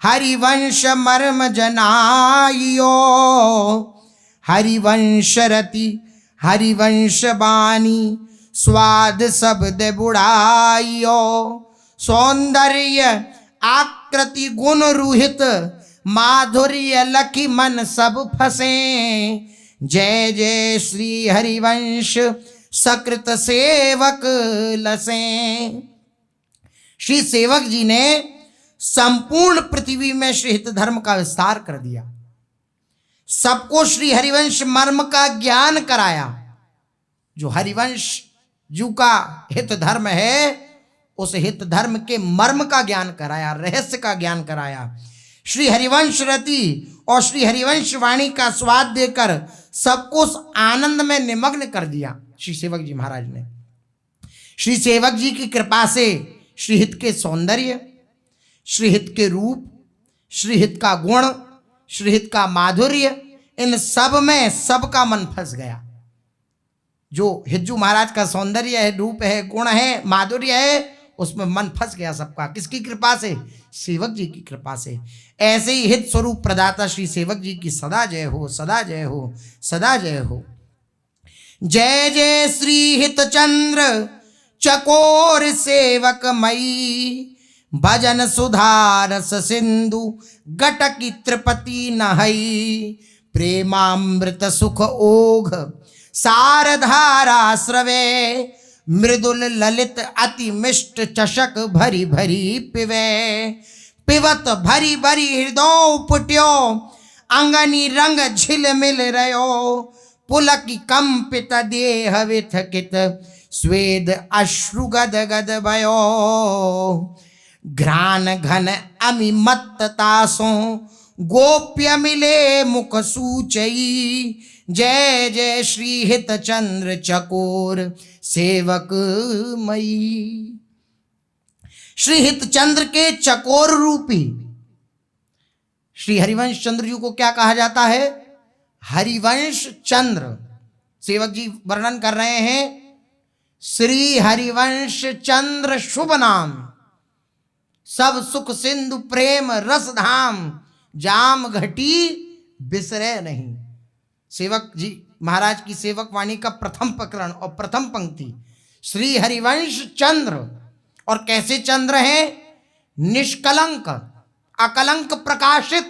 हरिवंश मर्म जनाइयो, हरिवंश रति हरिवंश बानी स्वाद शब्द बुढ़ाइयो, सौंदर्य आकृति गुण रूहित माधुर्य लखी मन सब फसे, जय जय श्री हरिवंश सकृत सेवक लसे। श्री सेवक जी ने संपूर्ण पृथ्वी में श्री हित धर्म का विस्तार कर दिया, सबको श्री हरिवंश मर्म का ज्ञान कराया। जो हरिवंश जू का हित धर्म है उस हित धर्म के मर्म का ज्ञान कराया, रहस्य का ज्ञान कराया। श्री हरिवंश रति और श्री हरिवंश वाणी का स्वाद देकर सबको उस आनंद में निमग्न कर दिया श्री सेवक जी महाराज ने। श्री सेवक जी की कृपा से श्रीहित के सौंदर्य, श्रीहित के रूप, श्रीहित का गुण, श्रीहित का माधुर्य, इन सब में सबका मन फंस गया। जो हिज्जू महाराज का सौंदर्य है, रूप है, गुण है, माधुर्य है, उसमें मन फंस गया सबका। किसकी कृपा से? सेवक जी की कृपा से। ऐसे ही हित स्वरूप प्रदाता श्री सेवक जी की सदा जय हो, सदा जय हो, सदा जय हो। जय जय श्री हित चंद्र चकोर सेवक मई, भजन सुधारस सिंधु गटकी त्रिपति नहई, प्रेमामृत सुख ओघ सारधारा स्रवे, मृदुल ललित अति मिष्ट चषक भरी भरी पिवे, पिवत भरी भरी हृदय पुट्यो, अंगनी रंग झिल मिल रयो, पुलकी कंपित देह विथकित स्वेद अश्रु गद गद भयो, घ्राण घन अमि मत्ततासो गोप्य मिले मुख सूचई, जय जय श्री हित चंद्र चकोर सेवक मई। श्री हित चंद्र के चकोर रूपी श्री हरिवंश चंद्र जी को क्या कहा जाता है? हरिवंश चंद्र। सेवक जी वर्णन कर रहे हैं श्री हरिवंश चंद्र शुभ नाम, सब सुख सिंधु प्रेम रस धाम, जाम घटी बिसरे नहीं। सेवक जी महाराज की सेवक वाणी का प्रथम प्रकरण और प्रथम पंक्ति श्री हरिवंश चंद्र। और कैसे चंद्र हैं? निष्कलंक अकलंक प्रकाशित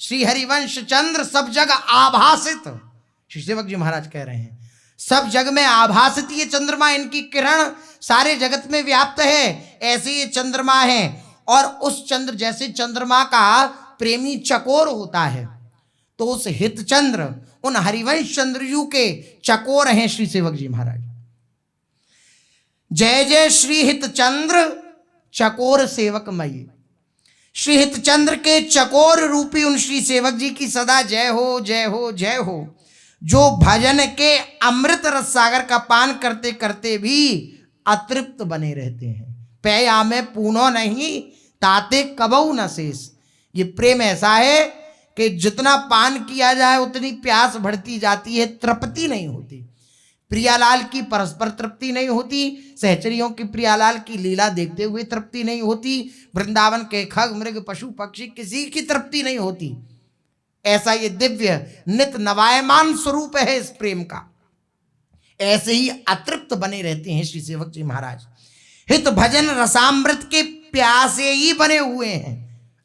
श्री हरिवंश चंद्र, सब जगह आभासित। श्री सेवक जी महाराज कह रहे हैं सब जग में आभासित ये चंद्रमा, इनकी किरण सारे जगत में व्याप्त है, ऐसे ये चंद्रमा है। और उस चंद्र जैसे चंद्रमा का प्रेमी चकोर होता है, तो उस हित चंद्र उन हरिवंश चंद्रजू के चकोर हैं श्री सेवक जी महाराज। जय जय श्री हित चंद्र चकोर सेवक मई। श्री हित चंद्र के चकोर रूपी उन श्री सेवक जी की सदा जय हो, जय हो, जय हो, जो भजन के अमृत रस सागर का पान करते करते भी अतृप्त बने रहते हैं। पया में पूनो नहीं ताते कबऊ न शेष। ये प्रेम ऐसा है कि जितना पान किया जाए उतनी प्यास बढ़ती जाती है, तृप्ति नहीं होती। प्रियालाल की परस्पर तृप्ति नहीं होती, सहचरियों की प्रियालाल की लीला देखते हुए तृप्ति नहीं होती, वृंदावन के खग मृग पशु पक्षी किसी की तृप्ति नहीं होती। ऐसा ये दिव्य नित नवायमान स्वरूप है इस प्रेम का। ऐसे ही अतृप्त बने रहते हैं श्री सेवक जी महाराज। हित भजन रसामृत के प्यासे ही बने हुए हैं,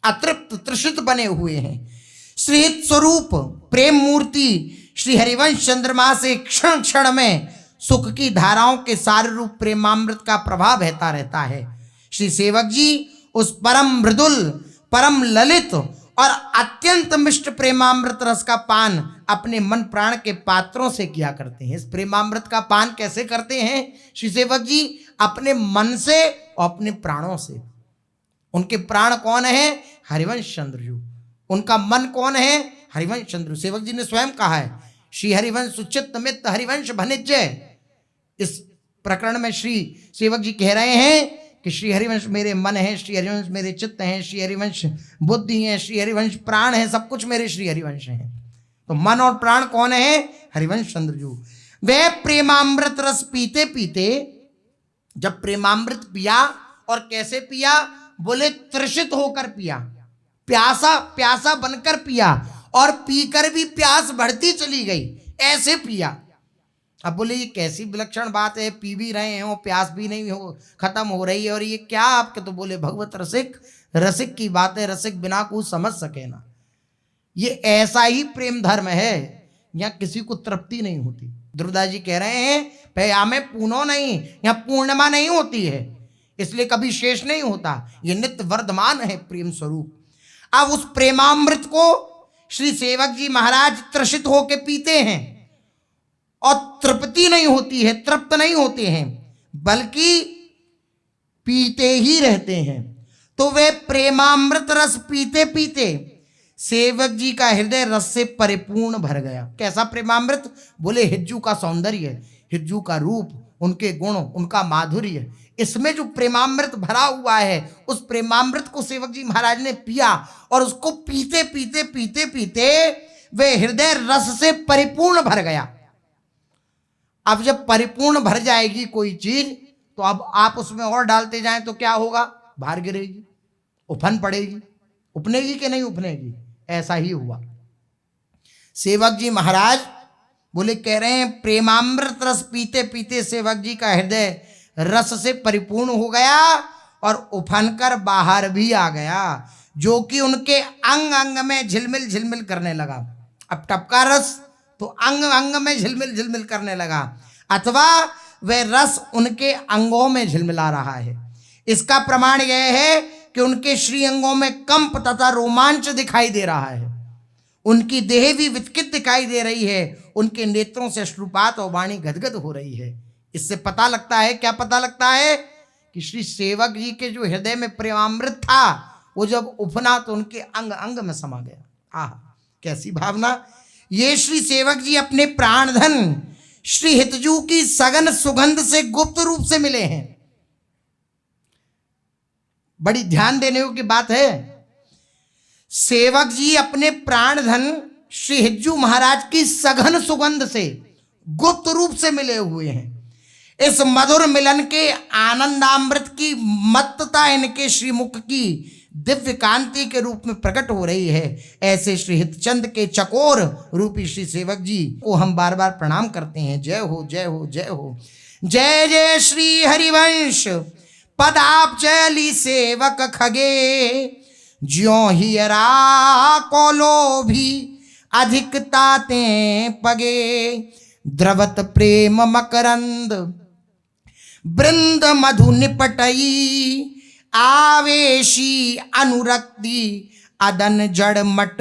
अतृप्त तृषित बने हुए हैं। श्रीहित स्वरूप प्रेम मूर्ति श्री हरिवंश चंद्रमा से क्षण क्षण में सुख की धाराओं के सार रूप प्रेमामृत का प्रभाव बहता रहता है। श्री सेवक जी उस परम मृदुल, परम ललित और अत्यंत मिष्ट प्रेमामृत रस का पान अपने मन प्राण के पात्रों से किया करते हैं। इस प्रेमामृत का पान कैसे करते हैं श्री सेवक जी? अपने मन से और अपने प्राणों से। उनके प्राण कौन है? हरिवंश चंद्रजू। उनका मन कौन है? हरिवंश चंद्र। सेवक जी ने स्वयं कहा है श्री हरिवंश सुचित मित्त हरिवंश भनिज्य। इस प्रकरण में श्री सेवक जी कह रहे हैं कि श्री हरिवंश मेरे मन है, श्री हरिवंश मेरे चित्त हैं, श्री हरिवंश बुद्धि है, श्री हरिवंश प्राण है, सब कुछ मेरे श्री हरिवंश हैं। तो मन और प्राण कौन है? हरिवंश चंद्रजू। वे प्रेमामृत रस पीते पीते, जब प्रेमामृत पिया और कैसे पिया? बोले तृषित होकर पिया, प्यासा प्यासा बनकर पिया, और पीकर भी प्यास बढ़ती चली गई, ऐसे पिया। अब बोले ये कैसी विलक्षण बात है, पी भी रहे हो, प्यास भी नहीं हो खत्म हो रही है, और ये क्या आपके? तो बोले भगवत रसिक, रसिक की बात है, रसिक बिना कुछ समझ सके ना। ये ऐसा ही प्रेम धर्म है, यहाँ किसी को तृप्ति नहीं होती। ध्रुवदास जी कह रहे हैं पयामे पूनो नहीं, यहाँ पूर्णिमा नहीं होती है, इसलिए कभी शेष नहीं होता, ये नित्य वर्धमान है प्रेम स्वरूप। अब उस प्रेमामृत को श्री सेवक जी महाराज त्रसित होके पीते हैं, और तृप्ति नहीं होती है, तृप्त नहीं होते हैं, बल्कि पीते ही रहते हैं। तो वे प्रेमामृत रस पीते पीते सेवक जी का हृदय रस से परिपूर्ण भर गया। कैसा प्रेमामृत? बोले हिज्जू का सौंदर्य, हिज्जू का रूप, उनके गुण, उनका माधुर्य, इसमें जो प्रेमामृत भरा हुआ है, उस प्रेमामृत को सेवक जी महाराज ने पिया, और उसको पीते पीते पीते पीते वे हृदय रस से परिपूर्ण भर गया। अब जब परिपूर्ण भर जाएगी कोई चीज, तो अब आप उसमें और डालते जाएं तो क्या होगा? बाहर गिरेगी, उफन पड़ेगी, उपनेगी कि नहीं उपनेगी? ऐसा ही हुआ। सेवक जी महाराज बोले, कह रहे हैं प्रेमामृत रस पीते पीते सेवक जी का हृदय रस से परिपूर्ण हो गया, और उफन कर बाहर भी आ गया, जो कि उनके अंग अंग में झिलमिल झिलमिल करने लगा। अब टपका रस तो अंग अंग में झिलमिल झिलमिल करने लगा, अथवा वह रस उनके अंगों में झिलमिला रहा है। इसका प्रमाण यह है कि उनके श्री अंगों में कंप तथा रोमांच दिखाई दे रहा है, उनकी देह भी विचकित दिखाई दे रही है, उनके नेत्रों से अश्रुपात और वाणी गदगद हो रही है। इससे पता लगता है, क्या पता लगता है? कि श्री सेवक जी के जो हृदय में प्रेमामृत था, वो जब उफना तो उनके अंग अंग में समा गया। आह, कैसी भावना! ये श्री सेवक जी अपने प्राणधन श्री हितजू की सघन सुगंध से गुप्त रूप से मिले हैं। बड़ी ध्यान देने की बात है। सेवक जी अपने प्राणधन श्री हिज्जू महाराज की सघन सुगंध से गुप्त रूप से मिले हुए हैं। इस मधुर मिलन के आनंदामृत की मत्तता इनके श्रीमुख की दिव्य कांति के रूप में प्रकट हो रही है। ऐसे श्री हितचंद के चकोर रूपी श्री सेवक जी को हम बार बार प्रणाम करते हैं। जय हो, जय हो, जय हो। जय जय श्री हरिवंश पदाप चली सेवक खगे, ज्यों हियरा कोलो भी अधिक ताते पगे, द्रवत प्रेम मकरंद बृंद मधु निपटई, आवेशी अनुरक्ति अदन जड़ मट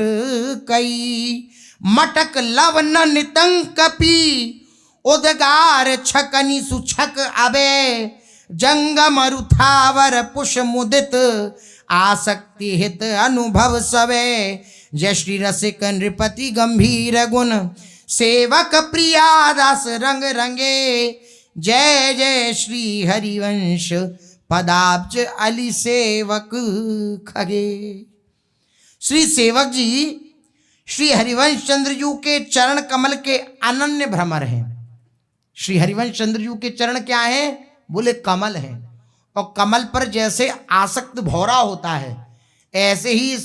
कई, मटक लवन नितंकपी उदगार छकनी सुछक अबे, जंगम रुथावर पुष मुदित आसक्ति हित अनुभव सवे, जय श्री रसिक नृपति गंभीर गुण सेवक प्रिया दास रंग रंगे, जय जय श्री हरिवंश पदाब्ज अली सेवक खगे। श्री सेवक जी श्री हरिवंश चंद्रजू के चरण कमल के अनन्य भ्रमर हैं। श्री हरिवंश चंद्रजू के चरण क्या हैं? बोले कमल हैं, और कमल पर जैसे आसक्त भौरा होता है, ऐसे ही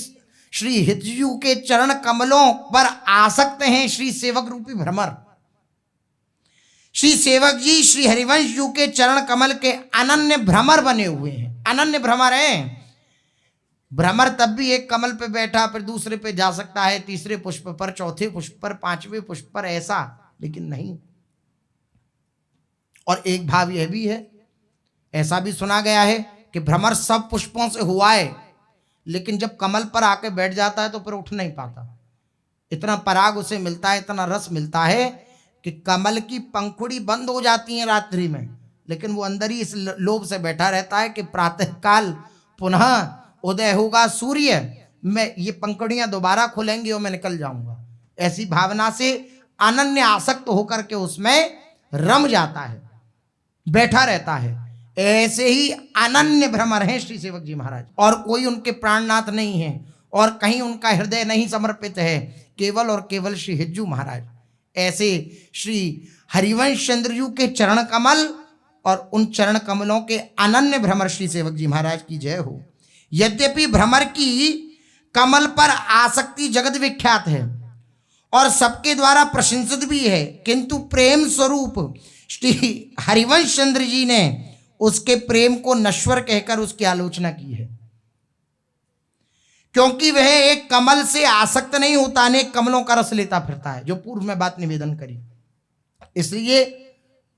श्री हितजू के चरण कमलों पर आसक्त हैं श्री सेवक रूपी भ्रमर। श्री सेवक जी श्री हरिवंश जी के चरण कमल के अनन्य भ्रमर बने हुए हैं। अनन्य भ्रमर हैं। भ्रमर तब भी एक कमल पे बैठा फिर दूसरे पे जा सकता है, तीसरे पुष्प पर, चौथे पुष्प पर, पांचवें पुष्प पर, ऐसा, लेकिन नहीं। और एक भाव यह भी है, ऐसा भी सुना गया है कि भ्रमर सब पुष्पों से हुआ है, लेकिन जब कमल पर आके बैठ जाता है तो फिर उठ नहीं पाता। इतना पराग उसे मिलता है, इतना रस मिलता है कि कमल की पंखुड़ी बंद हो जाती है रात्रि में, लेकिन वो अंदर ही इस लोभ से बैठा रहता है कि प्रातःकाल पुनः उदय होगा सूर्य, मैं ये पंखुड़ियां दोबारा खुलेंगी और मैं निकल जाऊंगा। ऐसी भावना से अनन्य आसक्त होकर के उसमें रम जाता है, बैठा रहता है। ऐसे ही अनन्य भ्रमर हैं श्री सेवक जी महाराज, और कोई उनके प्राणनाथ नहीं है और कहीं उनका हृदय नहीं समर्पित है, केवल और केवल श्री हिज्जू महाराज। ऐसे श्री हरिवंश चंद्र जी के चरण कमल और उन चरण कमलों के अनन्य भ्रमर श्री सेवक जी महाराज की जय हो। यद्यपि भ्रमर की कमल पर आसक्ति जगत विख्यात है और सबके द्वारा प्रशंसित भी है, किंतु प्रेम स्वरूप श्री हरिवंश चंद्र जी ने उसके प्रेम को नश्वर कहकर उसकी आलोचना की है, क्योंकि वह एक कमल से आसक्त नहीं होता, अनेक कमलों का रस लेता फिरता है, जो पूर्व में बात निवेदन करी। इसलिए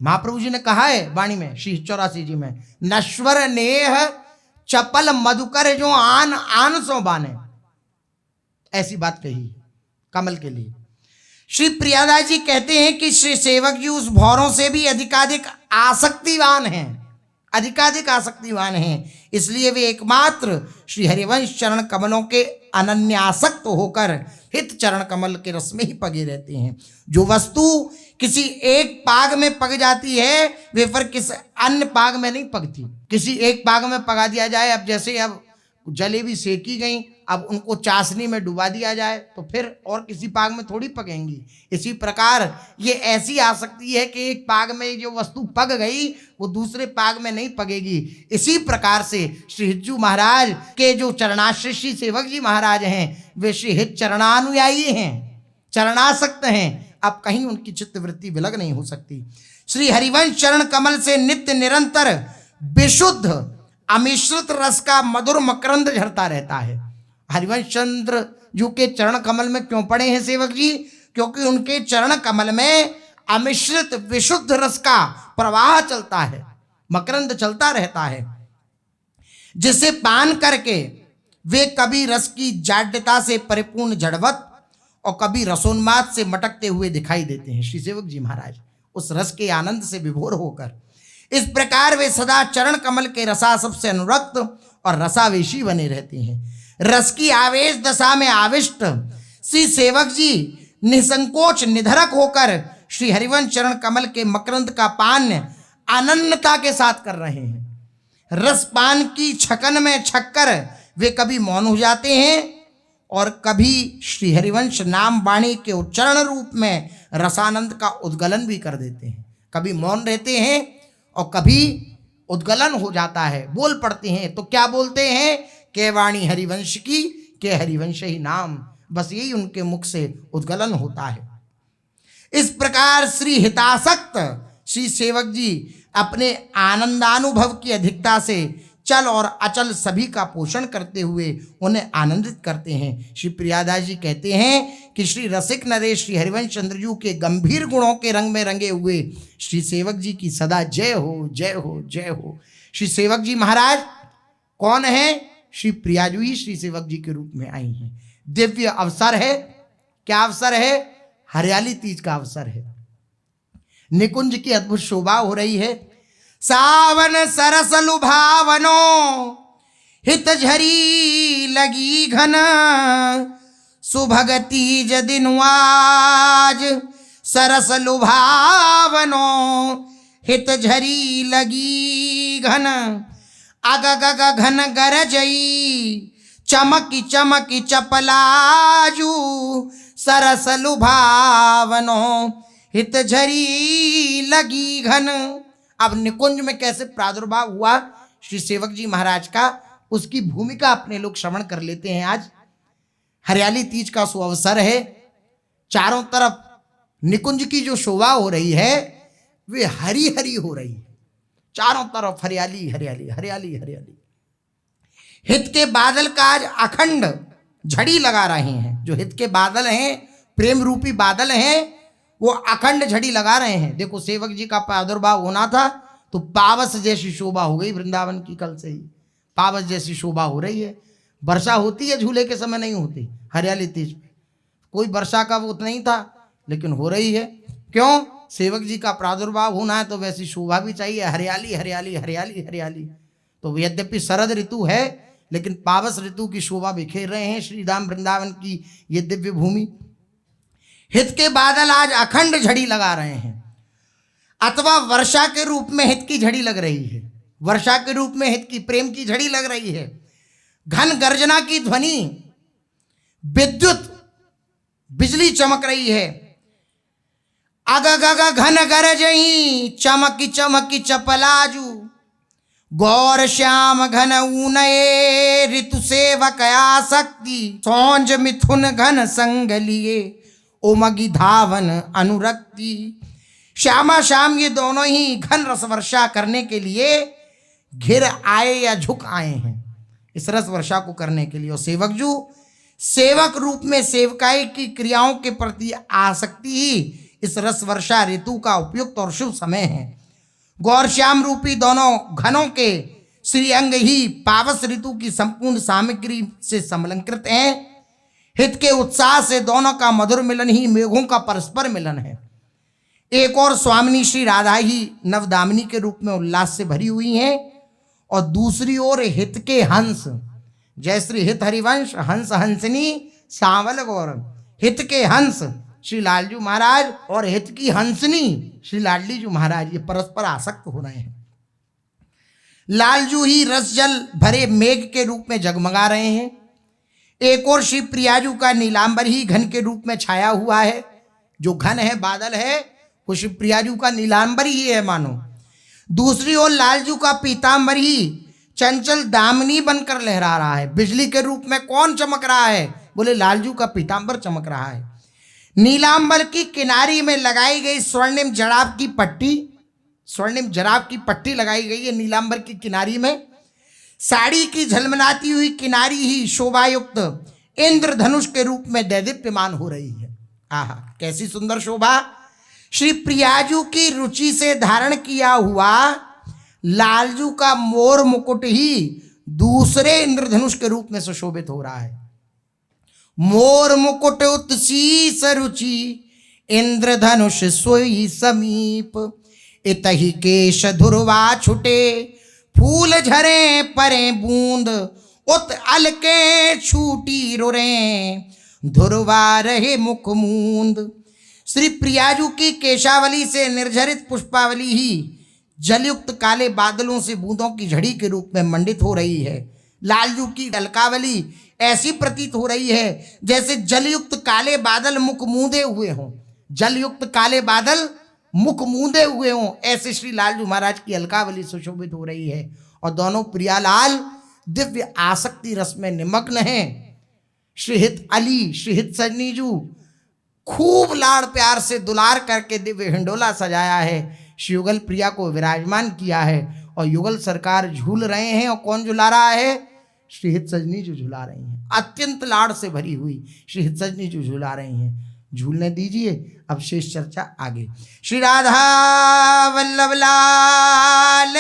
महाप्रभु जी ने कहा है वाणी में, श्री 84 जी में, नश्वर नेह चपल मधुकर जो आन आन सो बाने, ऐसी बात कही कमल के लिए। श्री प्रियादास जी कहते हैं कि श्री सेवक जी उस भौरों से भी अधिकाधिक आसक्तिवान हैं, अधिकाधिक आसक्तिवान हैं। इसलिए वे एकमात्र श्री हरिवंश चरण कमलों के अनन्यासक्त होकर हित चरण कमल के रस में ही पगे रहते हैं। जो वस्तु किसी एक पाग में पग जाती है वे फिर किसी अन्य पाग में नहीं पगती। किसी एक पाग में पगा दिया जाए, अब जैसे अब जलेबी सेकी गई, अब उनको चाशनी में डुबा दिया जाए तो फिर और किसी पाग में थोड़ी पकेंगी। इसी प्रकार ये ऐसी आसक्ति है कि एक पाग में जो वस्तु पक गई वो दूसरे पाग में नहीं पगेगी। इसी प्रकार से श्री हिज्जू महाराज के जो चरणाश्रय श्री सेवक जी महाराज हैं वे श्री हित चरणानुयायी हैं, चरणासक्त हैं। अब कहीं उनकी चित्तवृत्ति विलग नहीं हो सकती। श्री हरिवंश चरण कमल से नित्य निरंतर विशुद्ध अमिश्रित रस का मधुर मकरंद झरता रहता है। हरिवंश चंद्र जी के चरण कमल में क्यों पड़े हैं सेवक जी? क्योंकि उनके चरण कमल में अमिश्रित विशुद्ध रस का प्रवाह चलता है, मकरंद चलता रहता है, जिसे पान करके वे कभी रस की जाड्यता से परिपूर्ण जड़वत और कभी रसोन्माद से मटकते हुए दिखाई देते हैं। श्री सेवक जी महाराज उस रस के आनंद से विभोर होकर इस प्रकार वे सदा चरण कमल के रसासव से अनुरक्त और रसावेशी बने रहते हैं। रस की आवेश दशा में आविष्ट श्री सेवक जी निसंकोच निधरक होकर श्री हरिवंश चरण कमल के मकरंद का पान अनन्यता के साथ कर रहे हैं। रस पान की छकन में छक्कर वे कभी मौन हो जाते हैं और कभी श्री हरिवंश नाम वाणी के उच्चारण रूप में रसानंद का उद्गलन भी कर देते हैं। कभी मौन रहते हैं और कभी उद्गलन हो जाता है, बोल पड़ते हैं। तो क्या बोलते हैं? के वाणी हरिवंश की, के हरिवंश ही नाम, बस यही उनके मुख से उद्गलन होता है। इस प्रकार श्री हितासक्त श्री सेवक जी अपने आनंदानुभव की अधिकता से चल और अचल सभी का पोषण करते हुए उन्हें आनंदित करते हैं। श्री प्रियादास जी कहते हैं कि श्री रसिक नरेश श्री हरिवंश चंद्र जी के गंभीर गुणों के रंग में रंगे हुए श्री सेवक जी की सदा जय हो, जय हो, जय हो। श्री सेवक जी महाराज कौन है? श्री प्रियाजू ही श्री सेवक जी के रूप में आई हैं। दिव्य अवसर है। क्या अवसर है? हरियाली तीज का अवसर है। निकुंज की अद्भुत शोभा हो रही है। सावन सरस लुभावनो हित झरी लगी घन, सुभगती जदिनवाज सरस लुभावनो हित झरी लगी घन, अग गग घन गरजई चमकी चमकी चपलाजू सरस लुभावनो हित झरी लगी घन। अब निकुंज में कैसे प्रादुर्भाव हुआ श्री सेवक जी महाराज का, उसकी भूमिका अपने लोग श्रवण कर लेते हैं। आज हरियाली तीज का सुअवसर है। चारों तरफ निकुंज की जो शोभा हो रही है वे हरी हरी हो रही है। चारों तरफ हरियाली हरियाली हरियाली हरियाली। हित के बादल का आज अखंड झड़ी लगा रहे हैं। जो हित के बादल हैं, प्रेम रूपी बादल हैं, वो अखंड झड़ी लगा रहे हैं। देखो सेवक जी का प्रादुर्भाव होना था तो पावस जैसी शोभा हो गई वृंदावन की। कल से ही पावस जैसी शोभा हो रही है। वर्षा होती है झूले के समय, नहीं होती हरियाली तीज पे। कोई वर्षा का वो नहीं था लेकिन हो रही है। क्यों? सेवक जी का प्रादुर्भाव होना है तो वैसी शोभा भी चाहिए। हरियाली हरियाली हरियाली हरियाली। तो यद्यपि शरद ऋतु है लेकिन पावस ऋतु की शोभा बिखेर रहे हैं श्री धाम वृंदावन की ये दिव्य भूमि। हित के बादल आज अखंड झड़ी लगा रहे हैं, अथवा वर्षा के रूप में हित की झड़ी लग रही है, वर्षा के रूप में हित की प्रेम की झड़ी लग रही है। घन गर्जना की ध्वनि, विद्युत बिजली चमक रही है। अग गग घन गरजही चमकी चमकी चपलाजू, गौर श्याम घन ऊनये ऋतु सेवक आसक्ति, सौंज मिथुन घन संग लिए उमगी धावन अनुरक्ति। श्यामा श्याम ये दोनों ही घन रस वर्षा करने के लिए घिर आए या झुक आए हैं, इस रस वर्षा को करने के लिए। और सेवक जू, सेवक रूप में सेवकाई की क्रियाओं के प्रति आसक्ति ही इस रस वर्षा ऋतु का उपयुक्त और शुभ समय है। गौर श्याम रूपी दोनों घनों के श्री अंग ही पावस ऋतु की संपूर्ण सामग्री से समलंकृत हैं। हित के उत्साह से दोनों का मधुर मिलन ही मेघों का परस्पर मिलन है। एक और स्वामिनी श्री राधा ही नवदामिनी के रूप में उल्लास से भरी हुई हैं, और दूसरी ओर हित के हंस, जय श्री हित हरिवंश हंस हंसनी सांवल गौरव। हित के हंस श्री लालजू महाराज और हित की हंसनी श्री लाडली जी महाराज, ये परस्पर आसक्त हो रहे हैं। लालजू ही रस जल भरे मेघ के रूप में जगमगा रहे हैं। एक और श्री प्रियाजू का नीलांबर ही घन के रूप में छाया हुआ है। जो घन है, बादल है, वो श्री प्रियाजू का नीलांबर ही है मानो। दूसरी ओर लालजू का पीतांबर ही चंचल दामिनी बनकर लहरा रहा है। बिजली के रूप में कौन चमक रहा है? बोले लालजू का पीतांबर चमक रहा है। नीलांबर की किनारी में लगाई गई स्वर्णिम जराब की पट्टी, स्वर्णिम जराब की पट्टी लगाई गई है नीलांबर की किनारी में। साड़ी की झलमलाती हुई किनारी ही शोभायुक्त इंद्रधनुष के रूप में दैदीप्यमान हो रही है। आहा, कैसी सुंदर शोभा! श्री प्रियाजू की रुचि से धारण किया हुआ लालजू का मोर मुकुट ही दूसरे इंद्रधनुष के रूप में सुशोभित हो रहा है। मोर मुकुट उत्सीस रुचि इंद्रधनुष सोई समीप, इतहि केश धुरवा छुटे फूल झरे परे बूंद, उत अलके छूटी रुरे धुरवा रहे मुख मूंद। श्री प्रियाजू की केशावली से निर्झरित पुष्पावली ही जलयुक्त काले बादलों से बूंदों की झड़ी के रूप में मंडित हो रही है। लालजू की अलकावली ऐसी प्रतीत हो रही है जैसे जलयुक्त काले बादल मुख मूंदे हुए हों, जलयुक्त काले बादल मुख मूंदे हुए हों, ऐसे श्री लालजू महाराज की अलकावली सुशोभित हो रही है। और दोनों प्रियालाल दिव्य आसक्ति रस में निमग्न हैं। श्रीहित अली, श्रीहित सजनीजू खूब लाड़ प्यार से दुलार करके दिव्य हिंडोला सजाया है, श्रीयुगल प्रिया को विराजमान किया है, और युगल सरकार झूल रहे हैं। और कौन झुला रहा है? श्रीहित सजनी जो झुला रही हैं, अत्यंत लाड़ से भरी हुई श्रीहित सजनी जो झुला रही हैं। झूलने दीजिए, अब शेष चर्चा आगे। श्री राधा वल्लभ लाल